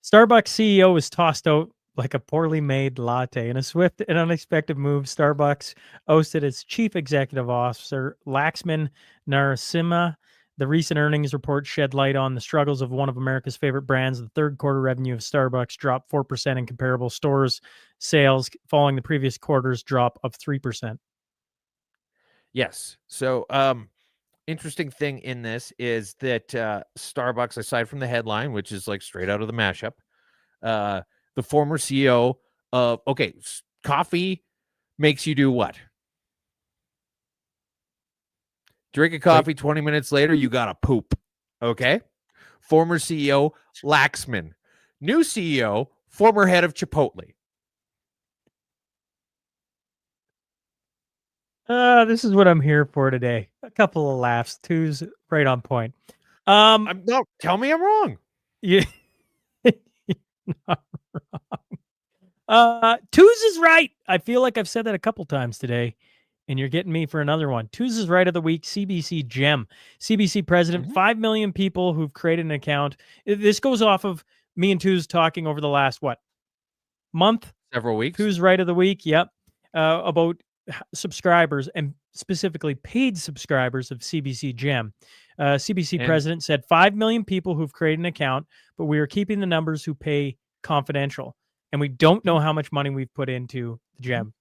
Starbucks CEO was tossed out like a poorly made latte. In a swift and unexpected move, Starbucks ousted its chief executive officer, Laxman Narasimha. The recent earnings report shed light on the struggles of one of America's favorite brands. The third quarter revenue of Starbucks dropped 4% in comparable stores sales, following the previous quarter's drop of 3%. Yes. So, interesting thing in this is that Starbucks, aside from the headline, which is like straight out of the mashup, the former CEO of, coffee makes you do what? Drink a coffee, 20 minutes later, you got to poop. Okay. Former CEO, Laxman. New CEO, former head of Chipotle. This is what I'm here for today. A couple of laughs. Two's right on point. No, tell me I'm wrong. Yeah. Not wrong. Twos is right. I feel like I've said that a couple times today, and you're getting me for another one. Twos is right of the week. CBC Gem. CBC president, 5 million people who've created an account. This goes off of me and Twos talking over the last, month? Several weeks. Twos right of the week. Yep. About subscribers and specifically paid subscribers of CBC Gem. CBC president said 5 million people who've created an account, but we are keeping the numbers who pay confidential. And we don't know how much money we've put into the Gem.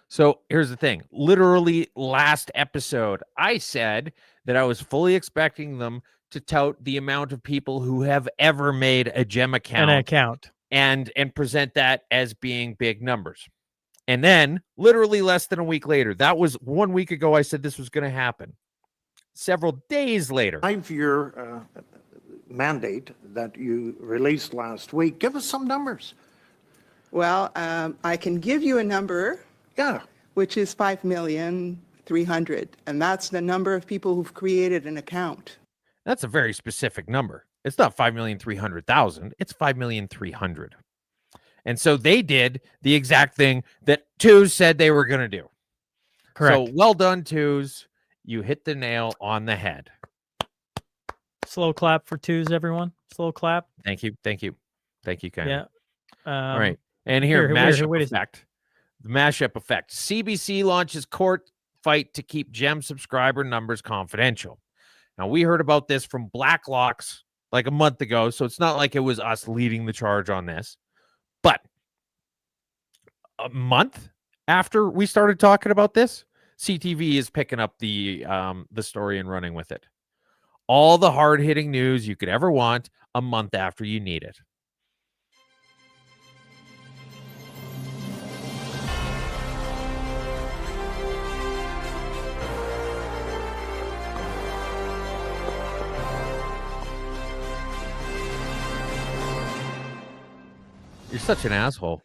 So here's the thing. Literally last episode, I said that I was fully expecting them to tout the amount of people who have ever made a Gem account. And present that as being big numbers. And then literally less than a week later, that was 1 week ago, I said this was going to happen. Several days later. 5-year mandate that you released last week. Give us some numbers. Well, I can give you a number. Yeah. Which is 5,300,000. And that's the number of people who've created an account. That's a very specific number. It's not 5,300,000. It's 5,300,000. And so they did the exact thing that Twos said they were going to do. Correct. So well done, Twos. You hit the nail on the head. Slow clap for Twos, everyone. Slow clap. Thank you. Thank you. Thank you, Ken. Yeah. All right. And here, here, mashup wait a effect. The mashup effect. CBC launches court fight to keep Gem subscriber numbers confidential. Now, we heard about this from Blacklocks like a month ago, so it's not like it was us leading the charge on this. But a month after we started talking about this, CTV is picking up the story and running with it. All the hard-hitting news you could ever want a month after you need it. You're such an asshole.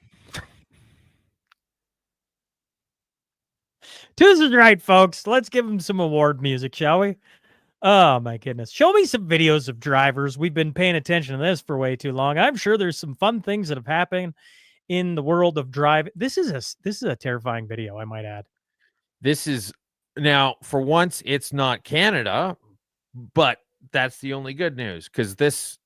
Tuesday's is right, folks. Let's give him some award music, shall we? Oh my goodness. Show me some videos of drivers. We've been paying attention to this for way too long. I'm sure there's some fun things that have happened in the world of driving. This is a terrifying video, I might add. This is now, for once, it's not Canada, but that's the only good news, because this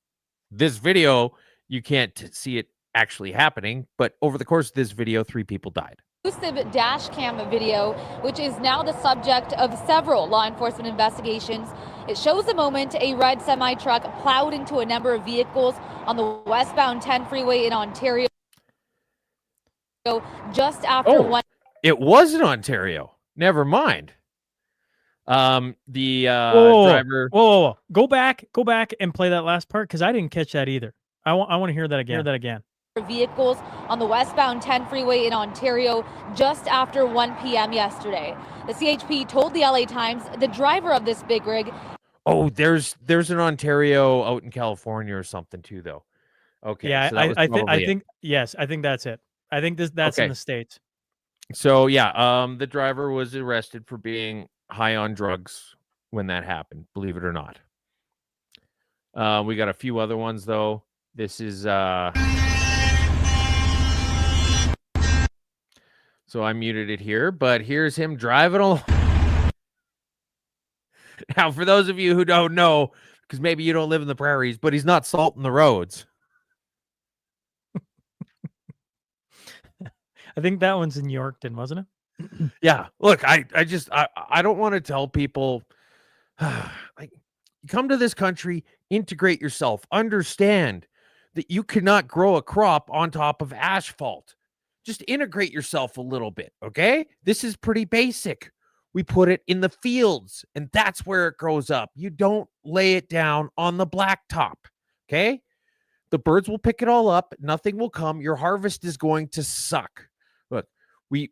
video, you can't see it actually happening, but over the course of this video, 3 people died. Exclusive dash cam video, which is now the subject of several law enforcement investigations. It shows the moment a red semi-truck plowed into a number of vehicles on the westbound 10 freeway in Ontario just after one. It was in Ontario. Never mind. The driver. Whoa. Go back and play that last part, because I didn't catch that either. I want to hear that again. Vehicles on the westbound 10 freeway in Ontario just after 1 p.m. yesterday. The CHP told the LA Times the driver of this big rig. Oh, there's an Ontario out in California or something too, though. Okay. Yeah, so I think yes, I think that's it. I think that's in the States. So yeah, the driver was arrested for being high on drugs when that happened, believe it or not. We got a few other ones though. This is so I muted it here, but here's him driving along. Now, for those of you who don't know, because maybe you don't live in the prairies, but he's not salting the roads. I think that one's in Yorkton, wasn't it? Yeah. Look, I don't want to tell people, like, you come to this country, integrate yourself, understand that you cannot grow a crop on top of asphalt. Just integrate yourself a little bit, okay? This is pretty basic. We put it in the fields, and that's where it grows up. You don't lay it down on the blacktop, okay? The birds will pick it all up. Nothing will come. Your harvest is going to suck. Look, we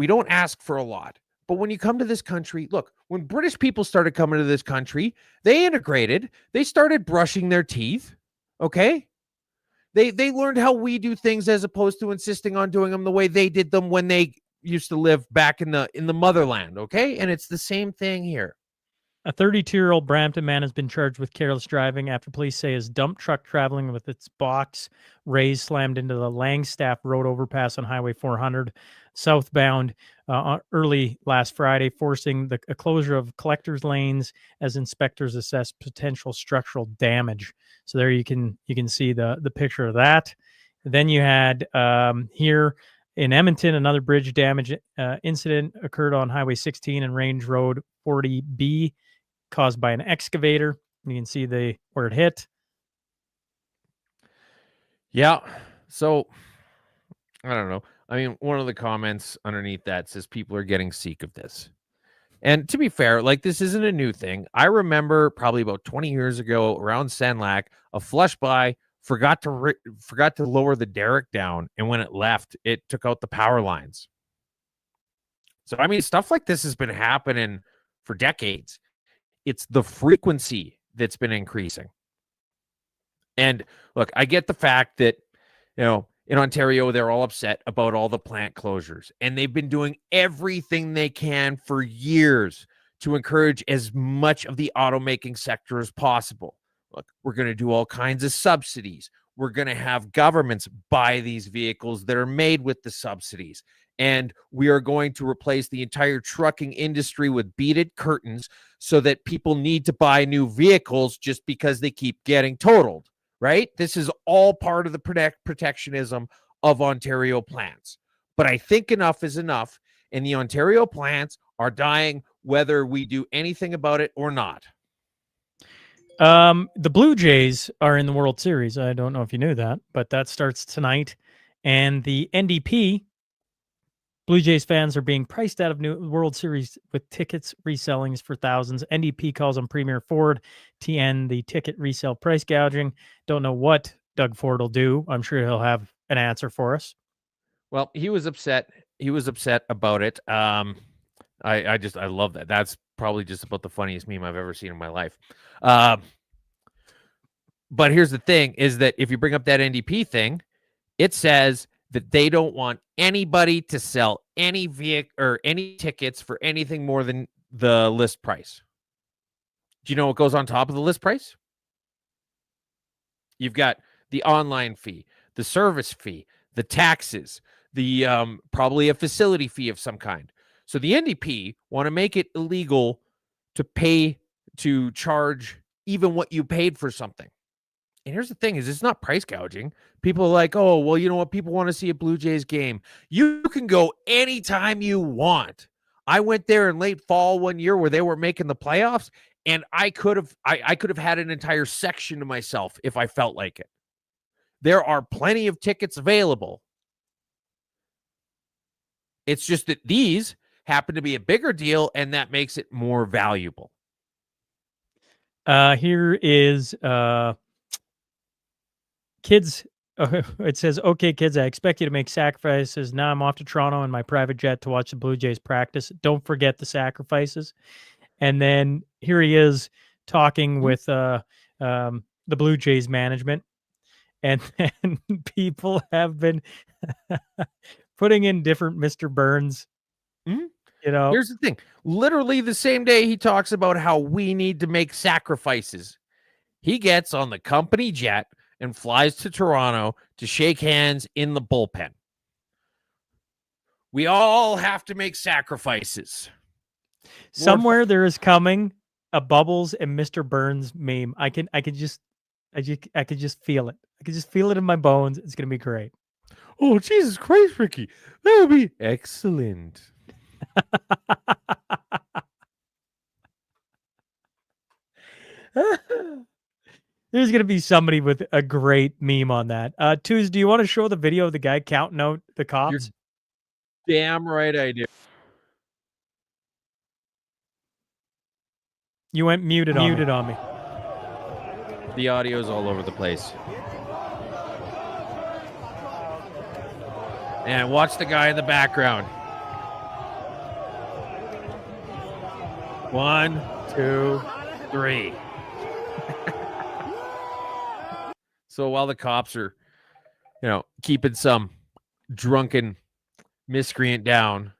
don't ask for a lot. But when you come to this country, look, when British people started coming to this country, they integrated. They started brushing their teeth, okay? They learned how we do things as opposed to insisting on doing them the way they did them when they used to live back in the motherland, okay? And it's the same thing here. A 32-year-old Brampton man has been charged with careless driving after police say his dump truck traveling with its box raised slammed into the Langstaff Road overpass on Highway 400 southbound early last Friday, forcing a closure of collectors lanes as inspectors assess potential structural damage. So there you can see the picture of that. Then you had here in Edmonton, another bridge damage incident occurred on Highway 16 and Range Road 40B, caused by an excavator. You can see where it hit. Yeah. So I don't know. I mean, one of the comments underneath that says people are getting sick of this. And to be fair, like, this isn't a new thing. I remember probably about 20 years ago around Senlac, a flush by forgot to lower the derrick down, and when it left, it took out the power lines. So I mean, stuff like this has been happening for decades. It's the frequency that's been increasing. And look, I get the fact that, in Ontario, they're all upset about all the plant closures, and they've been doing everything they can for years to encourage as much of the automaking sector as possible. Look, we're going to do all kinds of subsidies. We're going to have governments buy these vehicles that are made with the subsidies. And we are going to replace the entire trucking industry with beaded curtains so that people need to buy new vehicles just because they keep getting totaled. right? This is all part of the protectionism of Ontario plants. But I think enough is enough, and the Ontario plants are dying whether we do anything about it or not. The Blue Jays are in the World Series. I don't know if you knew that, but that starts tonight. And the NDP, Blue Jays fans are being priced out of new World Series with tickets resellings for thousands. NDP calls on Premier Ford to end the ticket resale price gouging. Don't know what Doug Ford will do. I'm sure he'll have an answer for us. Well, he was upset. He was upset about it. I love that. That's probably just about the funniest meme I've ever seen in my life. But here's the thing: is that if you bring up that NDP thing, it says that they don't want anybody to sell any vehicle or any tickets for anything more than the list price. Do you know what goes on top of the list price? You've got the online fee, the service fee, the taxes, the probably a facility fee of some kind. So the NDP want to make it illegal to charge even what you paid for something. And here's the thing: is it's not price gouging. People are like, oh, well, you know what? People want to see a Blue Jays game. You can go anytime you want. I went there in late fall one year where they were making the playoffs, and I could have had an entire section to myself if I felt like it. There are plenty of tickets available. It's just that these happen to be a bigger deal, and that makes it more valuable. Here is kids. It says, okay, kids, I expect you to make sacrifices. Now I'm off to Toronto in my private jet to watch the Blue Jays practice. Don't forget the sacrifices. And then here he is talking with the Blue Jays management. And then people have been putting in different Mr. Burns. Mm-hmm. You know, here's the thing. Literally the same day he talks about how we need to make sacrifices, he gets on the company jet and flies to Toronto to shake hands in the bullpen. We all have to make sacrifices. Somewhere there is coming a Bubbles and Mr. Burns meme. I could just feel it. I could just feel it in my bones. It's gonna be great. Oh, Jesus Christ, Ricky. That would be excellent. There's going to be somebody with a great meme on that. Twos, do you want to show the video of the guy counting out the cops? You're damn right I do. You went muted on me. The audio's all over the place. And watch the guy in the background. 1, 2, 3. So while the cops are, keeping some drunken miscreant down,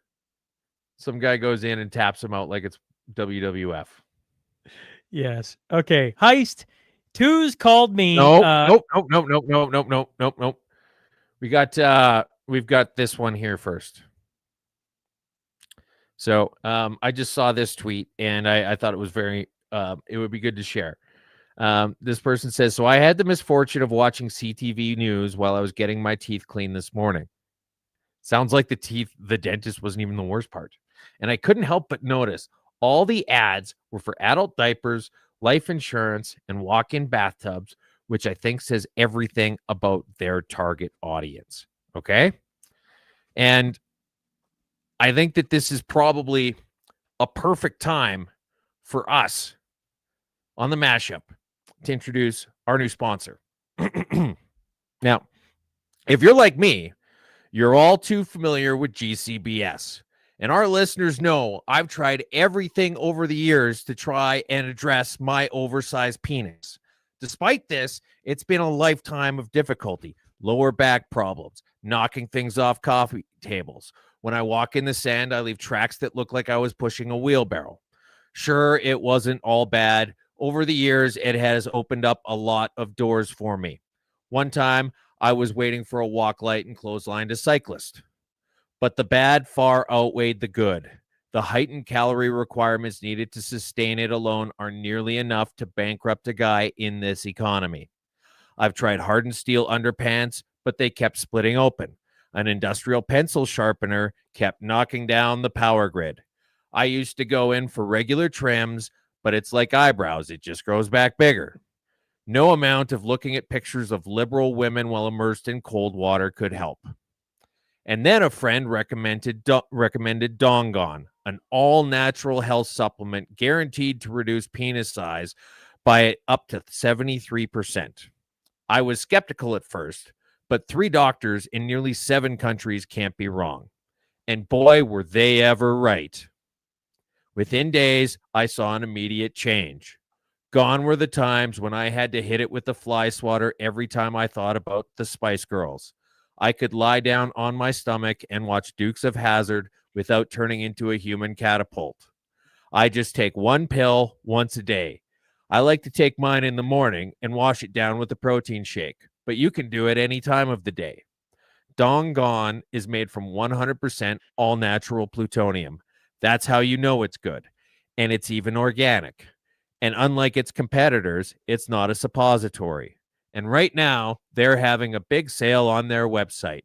some guy goes in and taps him out like it's WWF. Yes. Okay. Heist. Twos called me. Nope. We've got this one here first. So I just saw this tweet and I thought it was it would be good to share. This person says, so I had the misfortune of watching CTV News while I was getting my teeth cleaned this morning. Sounds like the dentist wasn't even the worst part. And I couldn't help but notice all the ads were for adult diapers, life insurance, and walk-in bathtubs, which I think says everything about their target audience. Okay? And I think that this is probably a perfect time for us on the Mashup to introduce our new sponsor. Now, if you're like me, you're all too familiar with GCBS. And our listeners know I've tried everything over the years to try and address my oversized penis. Despite this, it's been a lifetime of difficulty, lower back problems, knocking things off coffee tables. When I walk in the sand, I leave tracks that look like I was pushing a wheelbarrow. Sure, it wasn't all bad. Over the years, it has opened up a lot of doors for me. One time, I was waiting for a walk light and clotheslined a cyclist. But the bad far outweighed the good. The heightened calorie requirements needed to sustain it alone are nearly enough to bankrupt a guy in this economy. I've tried hardened steel underpants, but they kept splitting open. An industrial pencil sharpener kept knocking down the power grid. I used to go in for regular trims, but it's like eyebrows, it just grows back bigger. No amount of looking at pictures of liberal women while immersed in cold water could help. And then a friend recommended Dongon, an all-natural health supplement guaranteed to reduce penis size by up to 73%. I was skeptical at first, but 3 doctors in nearly 7 countries can't be wrong. And boy, were they ever right. Within days, I saw an immediate change. Gone were the times when I had to hit it with the fly swatter every time I thought about the Spice Girls. I could lie down on my stomach and watch Dukes of Hazzard without turning into a human catapult. I just take 1 pill once a day. I like to take mine in the morning and wash it down with a protein shake, but you can do it any time of the day. Dongon is made from 100% all-natural plutonium. That's how you know it's good. And it's even organic. And unlike its competitors, it's not a suppository. And right now, they're having a big sale on their website.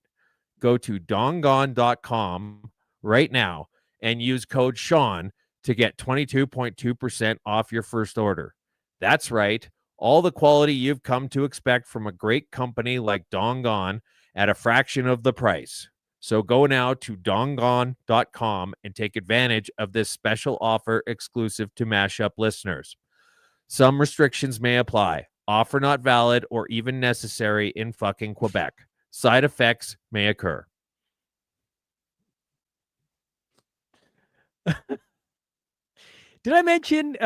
Go to dongon.com right now and use code Sean to get 22.2% off your first order. That's right. All the quality you've come to expect from a great company like Dongon at a fraction of the price. So go now to dongon.com and take advantage of this special offer exclusive to Mashup listeners. Some restrictions may apply. Offer not valid or even necessary in fucking Quebec. Side effects may occur. Did I mention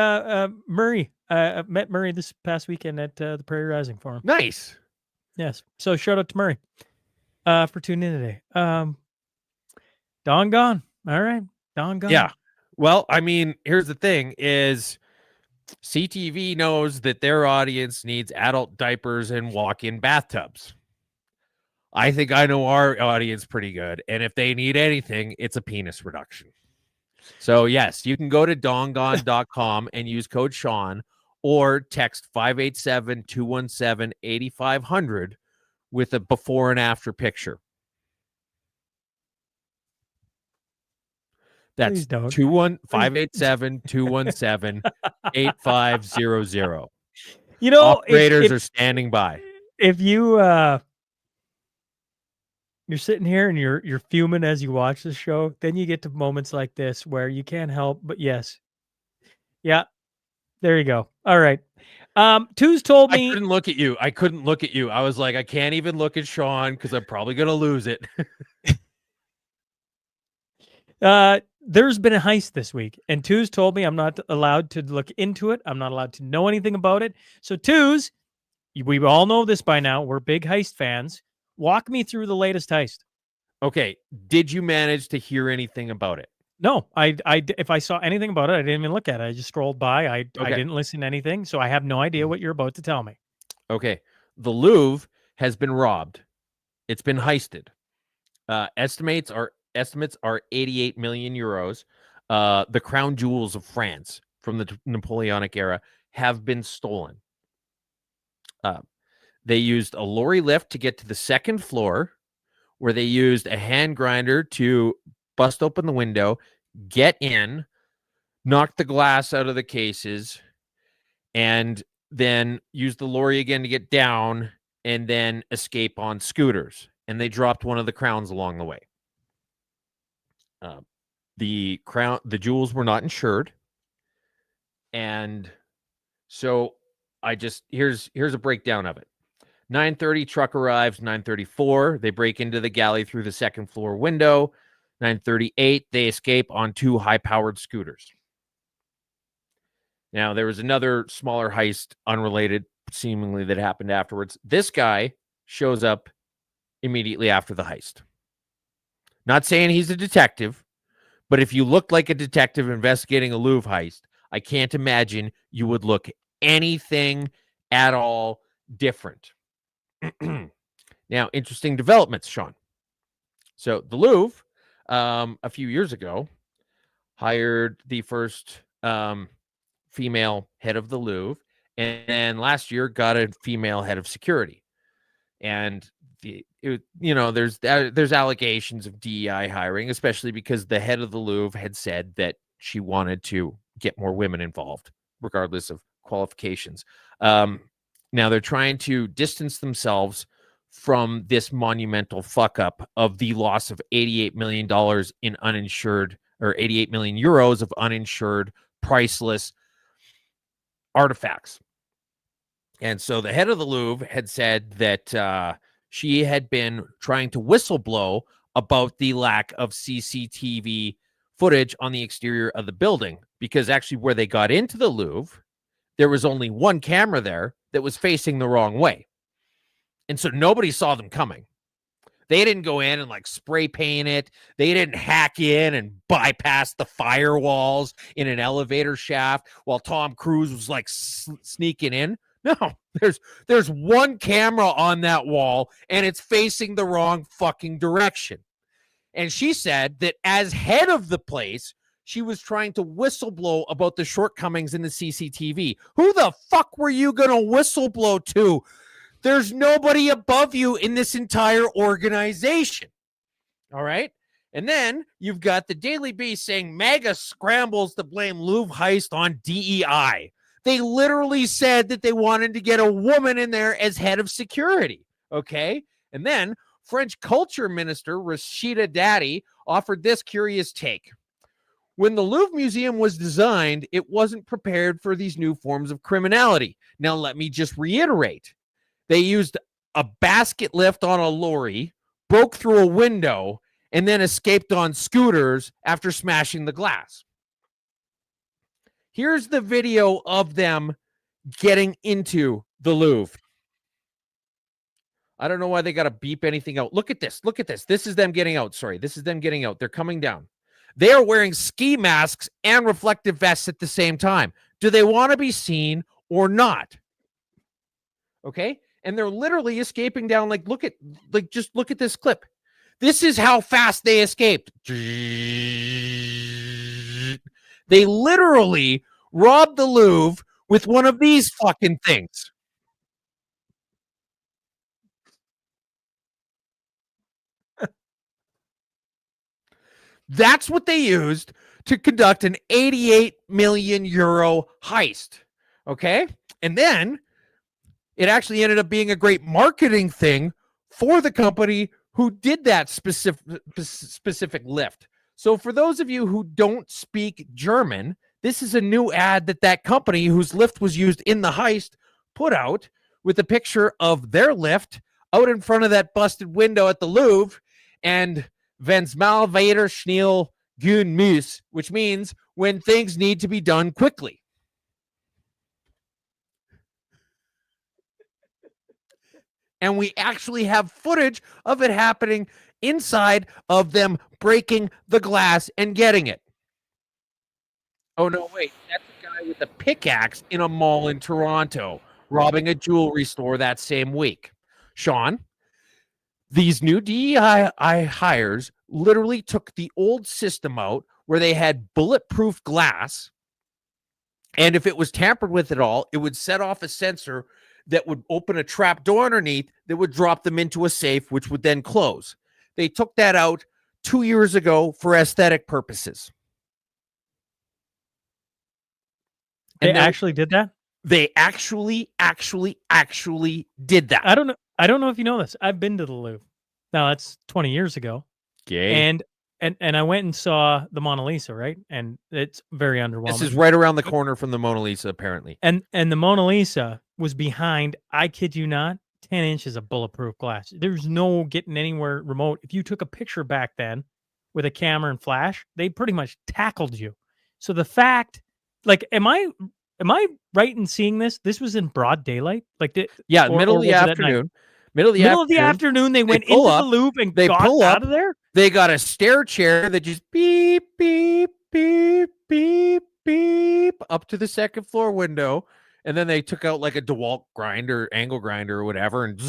Murray? I met Murray this past weekend at the Prairie Rising Forum. Nice. Yes. So shout out to Murray for tuning in today. Don gone. All right. Don gone. Yeah. Well, I mean, here's the thing is CTV knows that their audience needs adult diapers and walk-in bathtubs. I think I know our audience pretty good. And if they need anything, it's a penis reduction. So, yes, you can go to dongon.com and use code Sean or text 587-217-8500 with a before and after picture. That's 587-217-8500. You know, operators are standing by. If you you're sitting here and you're fuming as you watch the show, then you get to moments like this where you can't help but yes. Yeah. There you go. All right. Two's told me I couldn't look at you. I was like, I can't even look at Sean because I'm probably gonna lose it. There's been a heist this week, and Two's told me I'm not allowed to look into it. I'm not allowed to know anything about it. So Two's, we all know this by now. We're big heist fans. Walk me through the latest heist. Okay. Did you manage to hear anything about it? No, if I saw anything about it, I didn't even look at it. I just scrolled by. I didn't listen to anything, so I have no idea what you're about to tell me. Okay. The Louvre has been robbed. It's been heisted. Estimates are 88 million euros. The crown jewels of France from the Napoleonic era have been stolen. They used a lorry lift to get to the second floor, where they used a hand grinder to bust open the window, get in, knock the glass out of the cases, and then use the lorry again to get down and then escape on scooters. And they dropped one of the crowns along the way. The jewels were not insured. And so here's a breakdown of it. 9:30 truck arrives, 9:34 they break into the galley through the second floor window. 9:38 they escape on 2 high-powered scooters. Now, there was another smaller heist, unrelated, seemingly, that happened afterwards. This guy shows up immediately after the heist. Not saying he's a detective, but if you looked like a detective investigating a Louvre heist, I can't imagine you would look anything at all different. Now, interesting developments, Sean. So the Louvre, a few years ago, hired the first female head of the Louvre, and then last year got a female head of security. And there's allegations of DEI hiring, especially because the head of the Louvre had said that she wanted to get more women involved, regardless of qualifications. Now they're trying to distance themselves from this monumental fuck up of the loss of $88 million in uninsured, or 88 million euros of uninsured, priceless artifacts. And so the head of the Louvre had said that she had been trying to whistleblow about the lack of CCTV footage on the exterior of the building, because actually where they got into the Louvre, there was only one camera there that was facing the wrong way. And so nobody saw them coming. They didn't go in and like spray paint it. They didn't hack in and bypass the firewalls in an elevator shaft while Tom Cruise was like sneaking in. No, there's one camera on that wall and it's facing the wrong fucking direction. And she said that as head of the place, she was trying to whistleblow about the shortcomings in the CCTV. Who the fuck were you going to whistleblow to? There's nobody above you in this entire organization. All right. And then you've got the Daily Beast saying MAGA scrambles to blame Louvre heist on DEI. They literally said that they wanted to get a woman in there as head of security. Okay. And then French culture minister Rashida Dati offered this curious take. When the Louvre Museum was designed, it wasn't prepared for these new forms of criminality. Now, let me just reiterate. They used a basket lift on a lorry, broke through a window, and then escaped on scooters after smashing the glass. Here's the video of them getting into the Louvre. I don't know why they got to beep anything out. Look at this. Look at this. This is them getting out. Sorry, this is them getting out. They're coming down. They are wearing ski masks and reflective vests at the same time. Do they want to be seen or not? Okay. And they're literally escaping down. Just look at this clip. This is how fast they escaped. They literally robbed the Louvre with one of these fucking things. That's what they used to conduct an 88 million euro heist. Okay. And then it actually ended up being a great marketing thing for the company who did that specific lift. So for those of you who don't speak German, this is a new ad that company whose lift was used in the heist put out with a picture of their lift out in front of that busted window at the Louvre and wenn's mal weiter schnell gehen muss, which means when things need to be done quickly. And we actually have footage of it happening inside of them breaking the glass and getting it. Oh, no, wait. That's a guy with a pickaxe in a mall in Toronto robbing a jewelry store that same week. Sean, these new DEI hires literally took the old system out where they had bulletproof glass. And if it was tampered with at all, it would set off a sensor that would open a trap door underneath that would drop them into a safe, which would then close. They took that out 2 years ago for aesthetic purposes. They actually did that? They actually did that. I don't know if you know this. I've been to the Louvre. Now that's 20 years ago. Okay. And I went and saw the Mona Lisa, right? And it's very underwhelming. This is right around the corner from the Mona Lisa, apparently. And the Mona Lisa was behind, I kid you not, 10 inches of bulletproof glass. There's no getting anywhere remote. If you took a picture back then with a camera and flash, they pretty much tackled you. So the fact, like, am I right in seeing this? This was in broad daylight? Middle of the afternoon. Middle of the afternoon, they went into the Louvre and got out of there? They got a stair chair that just beep, beep, beep, beep, beep up to the second floor window. And then they took out like a DeWalt grinder, angle grinder or whatever, and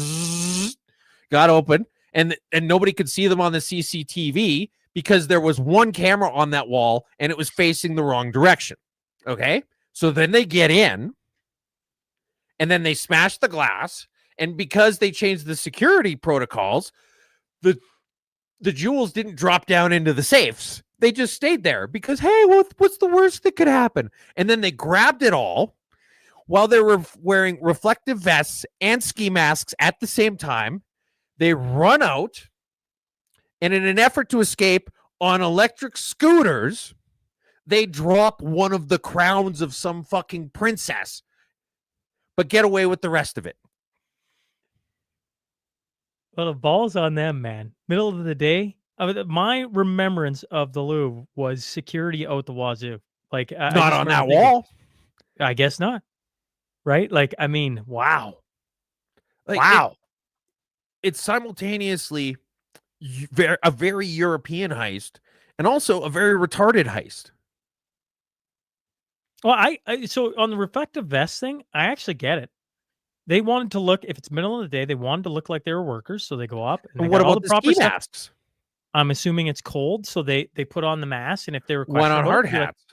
got open. And nobody could see them on the CCTV because there was one camera on that wall and it was facing the wrong direction. Okay. So then they get in and then they smashed the glass. And because they changed the security protocols, the jewels didn't drop down into the safes. They just stayed there because, hey, what's the worst that could happen? And then they grabbed it all while they were wearing reflective vests and ski masks at the same time. They run out, and in an effort to escape on electric scooters, they drop one of the crowns of some fucking princess, but get away with the rest of it. Well, the ball's on them, man. Middle of the day. My remembrance of the Louvre was security out the wazoo. Like I Not just on remember that thinking, wall. I guess not. Right? Like, I mean, wow. Like, wow. It's simultaneously a very European heist and also a very retarded heist. Well, so on the reflective vest thing, I actually get it. They wanted to look, if it's middle of the day, they wanted to look like they were workers, so they go up. And what about the ski masks? I'm assuming it's cold, so they put on the mask, and if they were Why not questionable, hard you'd be like, hats?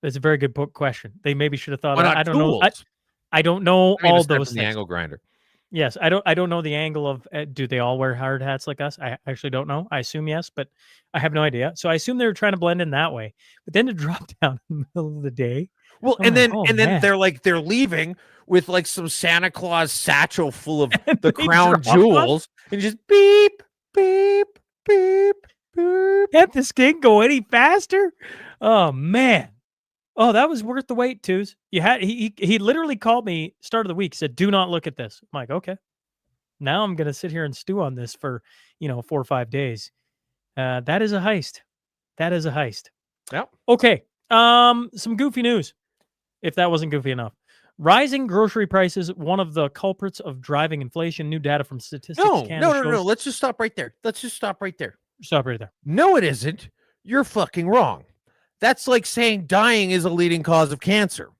That's a very good question. They maybe should have thought. Why not I don't know. tools? I don't know I mean, all aside those from the things. angle grinder. Yes, I don't know the angle of. Do they all wear hard hats like us? I actually don't know. I assume yes, but I have no idea. So I assume they were trying to blend in that way. But then to drop down in the middle of the day. Well, I'm and like, then man. they're leaving with like some Santa Claus satchel full of the they crown drop jewels, and just beep, beep, beep, beep. Can't this thing go any faster? Oh man. Oh, that was worth the wait, Twos. He literally called me start of the week, said, "Do not look at this." I'm like, okay. Now I'm gonna sit here and stew on this for 4 or 5 days. That is a heist. That is a heist. Yep. Okay. Some goofy news. If that wasn't goofy enough. Rising grocery prices, one of the culprits of driving inflation. New data from Statistics Canada No. shows. Let's just stop right there. Stop right there. No, it isn't. You're fucking wrong. That's like saying dying is a leading cause of cancer.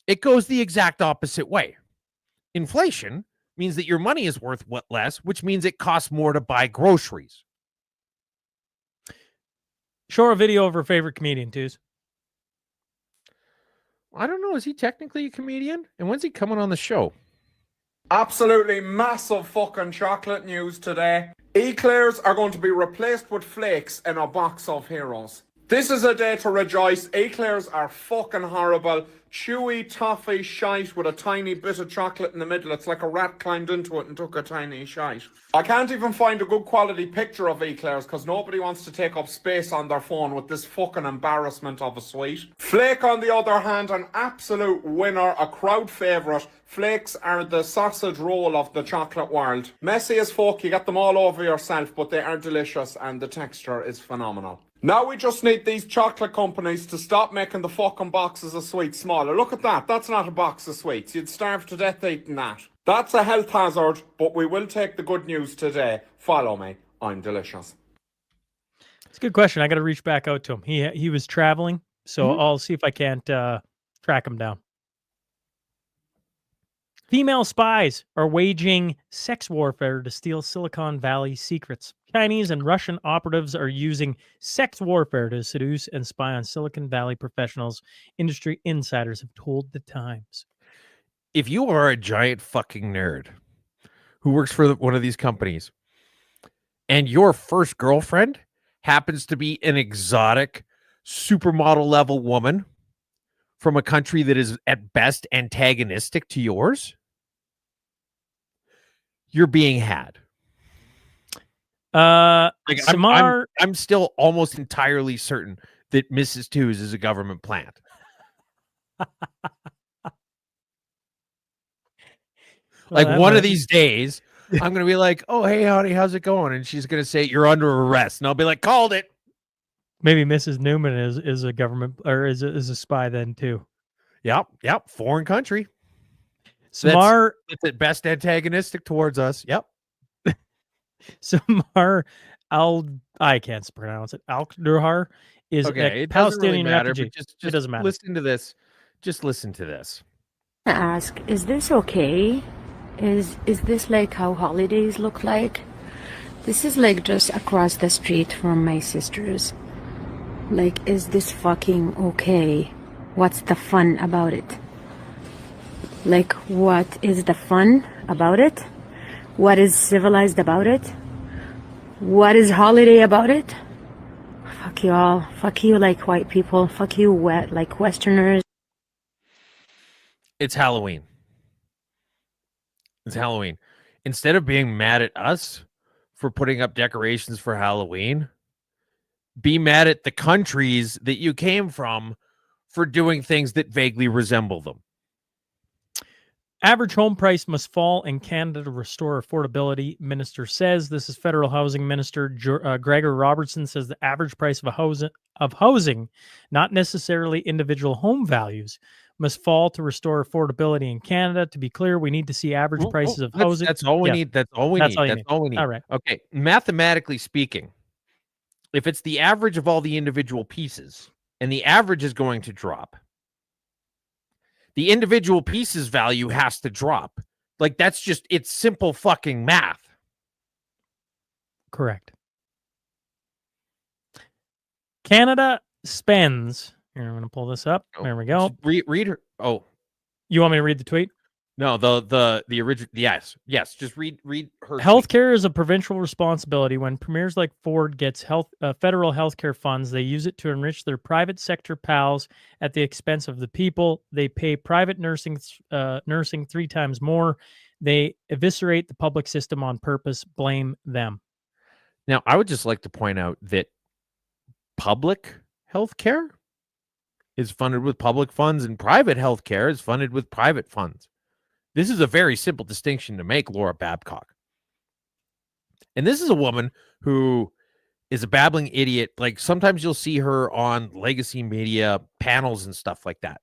It goes the exact opposite way. Inflation means that your money is worth less, which means it costs more to buy groceries. Show her a video of her favorite comedian, Twos. I don't know. Is he technically a comedian? And when's he coming on the show? Absolutely massive fucking chocolate news today. Eclairs are going to be replaced with flakes in a box of heroes. This is a day to rejoice. Eclairs are fucking horrible. Chewy, toffee shite with a tiny bit of chocolate in the middle. It's like a rat climbed into it and took a tiny shite. I can't even find a good quality picture of Eclairs because nobody wants to take up space on their phone with this fucking embarrassment of a sweet. Flake, on the other hand, an absolute winner, a crowd favourite. Flakes are the sausage roll of the chocolate world. Messy as fuck, you get them all over yourself, but they are delicious and the texture is phenomenal. Now we just need these chocolate companies to stop making the fucking boxes of sweets smaller. Look at that. That's not a box of sweets. You'd starve to death eating that. That's a health hazard, but we will take the good news today. Follow me. I'm delicious. It's a good question. I got to reach back out to him. He was traveling, so I'll see if I can't track him down. Female spies are waging sex warfare to steal Silicon Valley secrets. Chinese and Russian operatives are using sex warfare to seduce and spy on Silicon Valley professionals, industry insiders have told The Times. If you are a giant fucking nerd who works for one of these companies and your first girlfriend happens to be an exotic supermodel level woman from a country that is at best antagonistic to yours, you're being had. Samar, I'm still almost entirely certain that Mrs. Twos is a government plant. Like one of these days, I'm going to be like, "Oh, hey, honey, how's it going?" And she's going to say, "You're under arrest." And I'll be like, "Called it." Maybe Mrs. Newman is a government or is a spy then too. Yep. Foreign country. Samar, it's at best antagonistic towards us. Yep. Samar I can't pronounce it. Al-Duhar is a Palestinian refugee. It doesn't matter. Listen to this. Just listen to this. I ask, is this okay? Is this like how holidays look like? This is like just across the street from my sister's. Like, is this fucking okay? What's the fun about it? Like, what is the fun about it? What is civilized about it? What is holiday about it? Fuck you all. Fuck you like white people. Fuck you like Westerners. It's Halloween. It's Halloween. Instead of being mad at us for putting up decorations for Halloween, be mad at the countries that you came from for doing things that vaguely resemble them. Average home price must fall in Canada to restore affordability, minister says. This is Federal Housing Minister Gregor Robertson says the average price of housing, not necessarily individual home values, must fall to restore affordability in Canada. To be clear, we need to see average prices of housing. That's all we need. That's all we need. That's all we need. All right. Okay. Mathematically speaking, if it's the average of all the individual pieces and the average is going to drop, the individual pieces value has to drop. Like, that's just, it's simple fucking math. Correct. Canada spends, here, I'm going to pull this up. There we go. Read her. Oh, you want me to read the tweet? No, the original. Yes. Just read her. Healthcare is a provincial responsibility. When premiers like Ford gets federal healthcare funds, they use it to enrich their private sector pals at the expense of the people. They pay private nursing 3 times more. They eviscerate the public system on purpose. Blame them. Now, I would just like to point out that public healthcare is funded with public funds, and private healthcare is funded with private funds. This is a very simple distinction to make, Laura Babcock. And this is a woman who is a babbling idiot. Like, sometimes you'll see her on legacy media panels and stuff like that.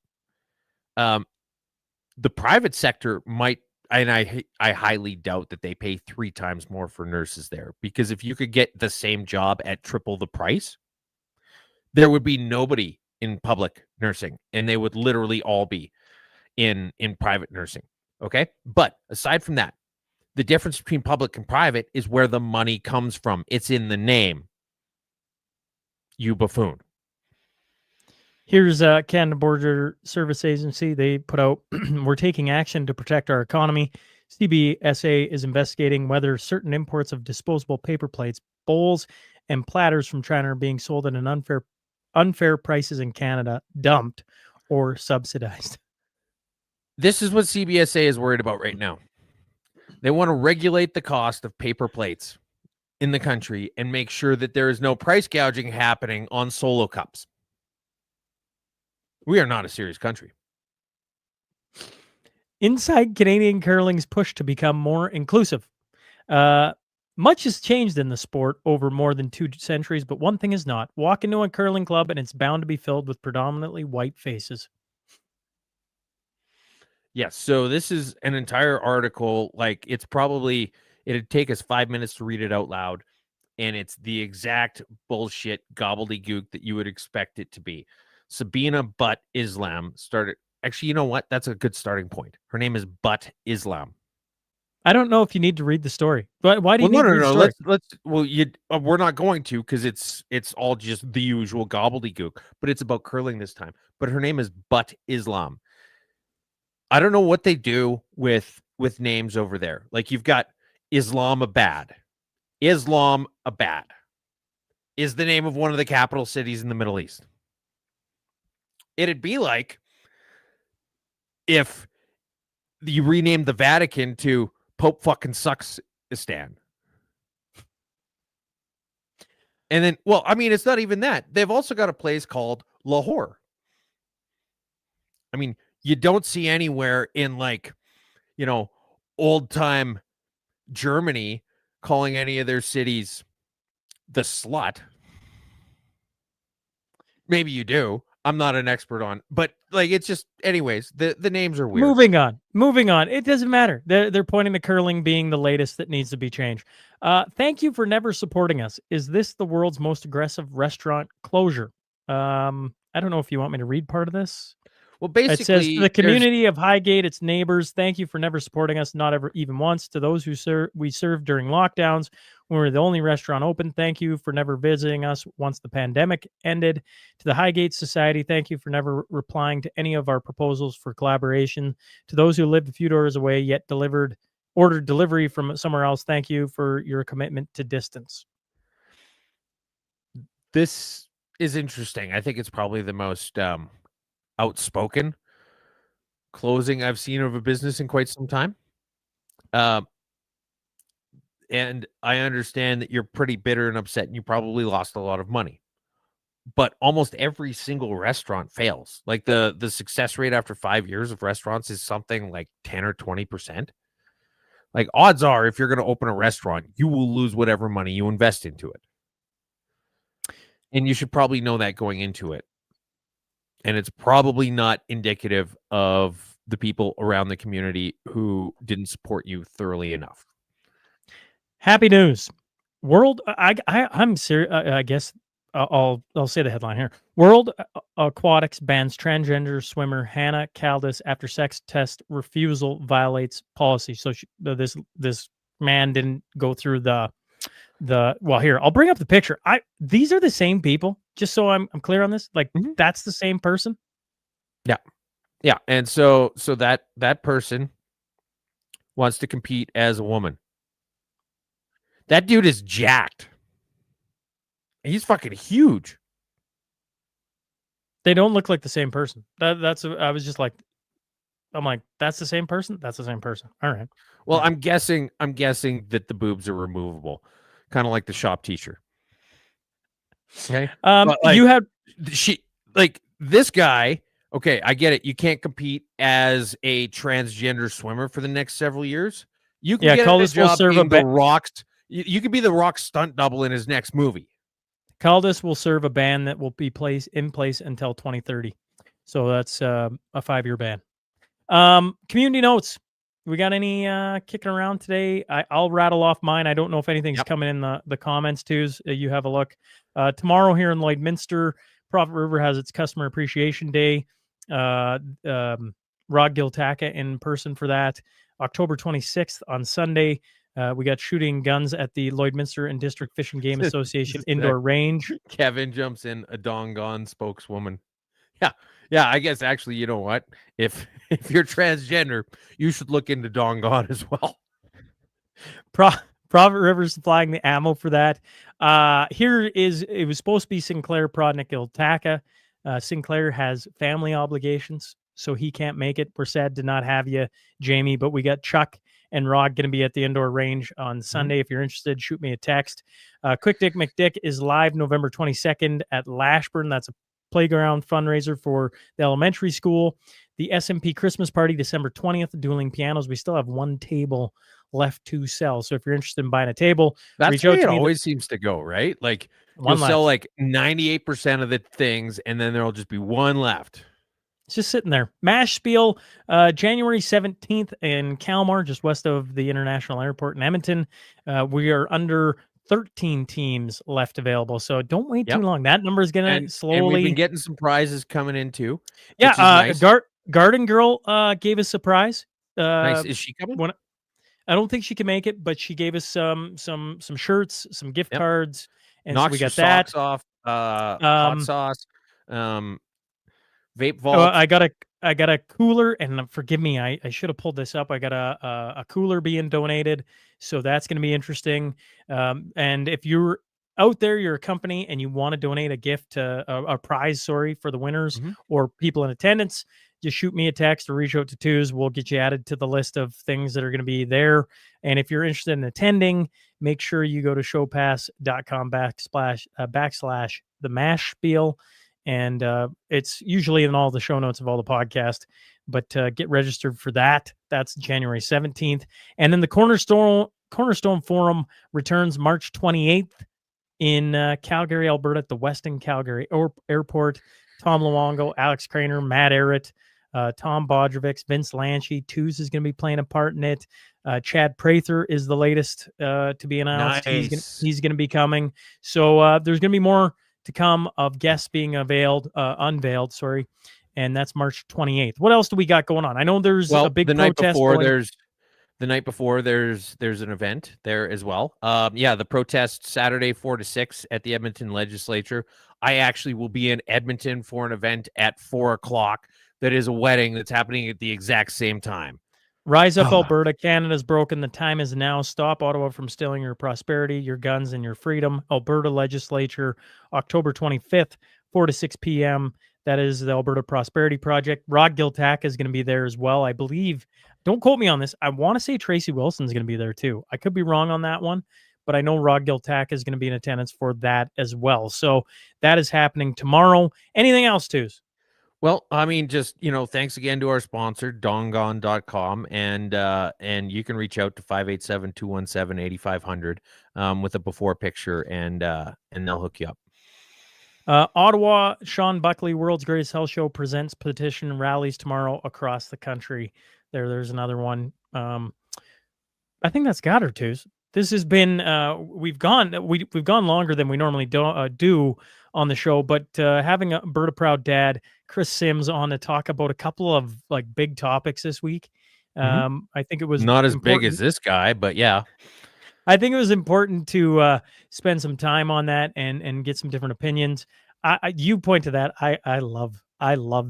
The private sector might, and I highly doubt that they pay 3 times more for nurses there, because if you could get the same job at triple the price, there would be nobody in public nursing, and they would literally all be in private nursing. Okay. But aside from that, the difference between public and private is where the money comes from. It's in the name. You buffoon. Here's Canada Border Service Agency. They put out, we're taking action to protect our economy. CBSA is investigating whether certain imports of disposable paper plates, bowls, and platters from China are being sold at an unfair prices in Canada, dumped, or subsidized. This is what CBSA is worried about right now. They want to regulate the cost of paper plates in the country and make sure that there is no price gouging happening on solo cups. We are not a serious country. Inside Canadian curling's push to become more inclusive. Much has changed in the sport over more than 2 centuries, but one thing is not. Walk into a curling club and it's bound to be filled with predominantly white faces. Yes, so this is an entire article. Like, it'd take us 5 minutes to read it out loud, and it's the exact bullshit gobbledygook that you would expect it to be. Sabina Butt Islam started. Actually, you know what? That's a good starting point. Her name is Butt Islam. I don't know if you need to read the story. But why do you need to read the story? Let's. We're not going to, because it's all just the usual gobbledygook. But it's about curling this time. But her name is Butt Islam. I don't know what they do with names over there. Like, you've got Islamabad. Islamabad is the name of one of the capital cities in the Middle East. It'd be like if you renamed the Vatican to Pope fucking Sucksistan. And then, well, I mean, it's not even that. They've also got a place called Lahore. I mean, you don't see anywhere in, like, old time Germany calling any of their cities the Slut. Maybe you do. I'm not an expert on, but like, it's just, anyways, the names are weird. Moving on. It doesn't matter. They're pointing to curling being the latest that needs to be changed. Thank you for never supporting us. Is this the world's most aggressive restaurant closure? I don't know if you want me to read part of this. Well, basically, it says, to the community of Highgate, its neighbors, thank you for never supporting us, not ever even once. To those who we served during lockdowns, when we were the only restaurant open. Thank you for never visiting us once the pandemic ended. To the Highgate Society, thank you for never replying to any of our proposals for collaboration. To those who lived a few doors away yet ordered delivery from somewhere else, thank you for your commitment to distance. This is interesting. I think it's probably the most outspoken closing I've seen of a business in quite some time. And I understand that you're pretty bitter and upset and you probably lost a lot of money. But almost every single restaurant fails. Like the success rate after 5 years of restaurants is something like 10 or 20%. Like odds are, if you're going to open a restaurant, you will lose whatever money you invest into it. And you should probably know that going into it. And it's probably not indicative of the people around the community who didn't support you thoroughly enough. Happy news. I'm serious. I guess I'll say the headline here. World Aquatics bans transgender swimmer Hannah Caldas after sex test refusal violates policy. So this man didn't go through the well, here, I'll bring up the picture. These are the same people, just so I'm clear on this. Like that's the same person. Yeah. Yeah. And so that person wants to compete as a woman. That dude is jacked. He's fucking huge. They don't look like the same person. I was just like, I'm like, that's the same person? That's the same person. All right. Well, I'm guessing that the boobs are removable. Kind of like the shop teacher. Okay. This guy, okay, I get it. You can't compete as a transgender swimmer for the next several years. You can get a job being the Rock's. You could be the Rock stunt double in his next movie. Caldas will serve a ban that will be in place until 2030. So that's a 5-year ban. Community notes. We got any kicking around today? I'll rattle off mine. I don't know if anything's coming in the comments too. You have a look. Tomorrow here in Lloydminster, Prophet River has its Customer Appreciation Day. Rod Giltaca in person for that. October 26th on Sunday. We got shooting guns at the Lloydminster and District Fish and Game Association indoor range. Kevin jumps in, a Dongon spokeswoman. Yeah. I guess actually, you know what? If you're transgender, you should look into Dongon as well. Prophet River's supplying the ammo for that. It was supposed to be Sinclair Prodnik Giltaca. Sinclair has family obligations, so he can't make it. We're sad to not have you, Jamie, but we got Chuck and Rod going to be at the indoor range on Sunday. If you're interested, shoot me a text. Quick Dick McDick is live November 22nd at Lashburn. That's a playground fundraiser for the elementary school. The SMP Christmas party, December 20th, Dueling Pianos. We still have one table left to sell. So if you're interested in buying a table, that's reach the way out to it me. Always seems to go, right? Like you'll sell like 98% of the things, and then there'll just be one left. It's just sitting there. Mash Spiel, January 17th in Kalmar, just west of the International Airport in Edmonton. We are under 13 teams left available, so don't wait too long. That number is going to slowly. And we've been getting some prizes coming in too. Yeah, nice. Garden Girl gave us a prize. Nice. Is she coming? I don't think she can make it, but she gave us some shirts, some gift cards, and Knocks so we got socks that off. Hot sauce. Vape vault. I got a cooler, and forgive me, I should have pulled this up. I got a cooler being donated, so that's going to be interesting. And if you're out there, you're a company, and you want to donate a gift to a prize, for the winners or people in attendance, just shoot me a text or reach out to Twos. We'll get you added to the list of things that are going to be there. And if you're interested in attending, make sure you go to showpass.com /the mash spiel. And it's usually in all the show notes of all the podcast, but get registered for that. That's January 17th. And then the Cornerstone Forum returns March 28th in Calgary, Alberta, at the Weston Calgary Airport. Tom Luongo, Alex Craner, Matt Arrett, Tom Bodrovics, Vince Lanchi. Twos is going to be playing a part in it. Chad Prather is the latest to be announced. Nice. He's going to be coming. So there's going to be more to come of guests being unveiled, and that's March 28th. What else do we got going on? I know there's a big the night protest before. going. The night before, there's an event there as well. Yeah, the protest Saturday 4 to 6 at the Edmonton Legislature. I actually will be in Edmonton for an event at 4 o'clock. That is a wedding that's happening at the exact same time. Rise up, Alberta. Canada's broken. The time is now. Stop Ottawa from stealing your prosperity, your guns, and your freedom. Alberta Legislature, October 25th, 4 to 6 p.m. That is the Alberta Prosperity Project. Rod Giltack is going to be there as well. I believe, don't quote me on this, I want to say Tracy Wilson's going to be there too. I could be wrong on that one, but I know Rod Giltack is going to be in attendance for that as well. So that is happening tomorrow. Anything else, Tews? Well, I mean, just, thanks again to our sponsor, dongon.com, and you can reach out to 587-217-8500 with a before picture, and they'll hook you up. Ottawa, Sean Buckley, World's Greatest Health Show presents petition rallies tomorrow across the country. There's another one. I think that's got her, Tews. This has been we've gone longer than we normally do on the show, but having a Alberta Proud dad, Chris Sims, on to talk about a couple of big topics this week. I think it was not as big as this guy, but yeah. I think it was important to spend some time on that and get some different opinions. You point to that. I love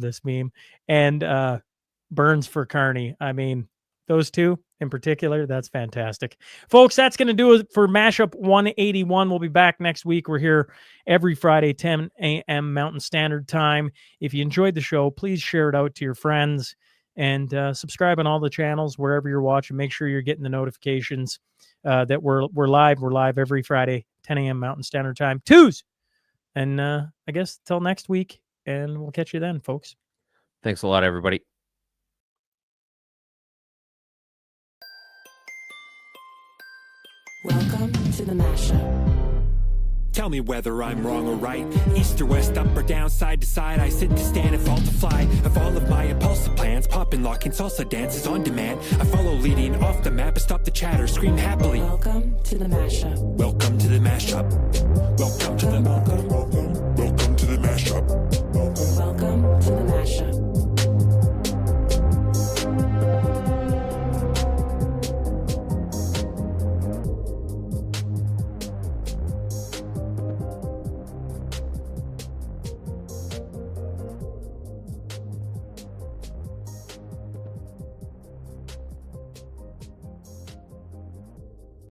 this meme, and Burns for Carney. I mean, those two in particular, that's fantastic. Folks, that's going to do it for Mashup 181. We'll be back next week. We're here every Friday, 10 a.m. Mountain Standard Time. If you enjoyed the show, please share it out to your friends and subscribe on all the channels wherever you're watching. Make sure you're getting the notifications that we're live. We're live every Friday, 10 a.m. Mountain Standard Time. Tews! And I guess till next week, and we'll catch you then, folks. Thanks a lot, everybody. Welcome to the Mashup. Tell me whether I'm wrong or right. East or west, up or down, side to side. I sit to stand and fall to fly. Of all of my impulsive plans, popping, locking, salsa dances on demand. I follow leading off the map and stop the chatter, scream happily. Welcome to the Mashup. Welcome to the Mashup. Welcome to the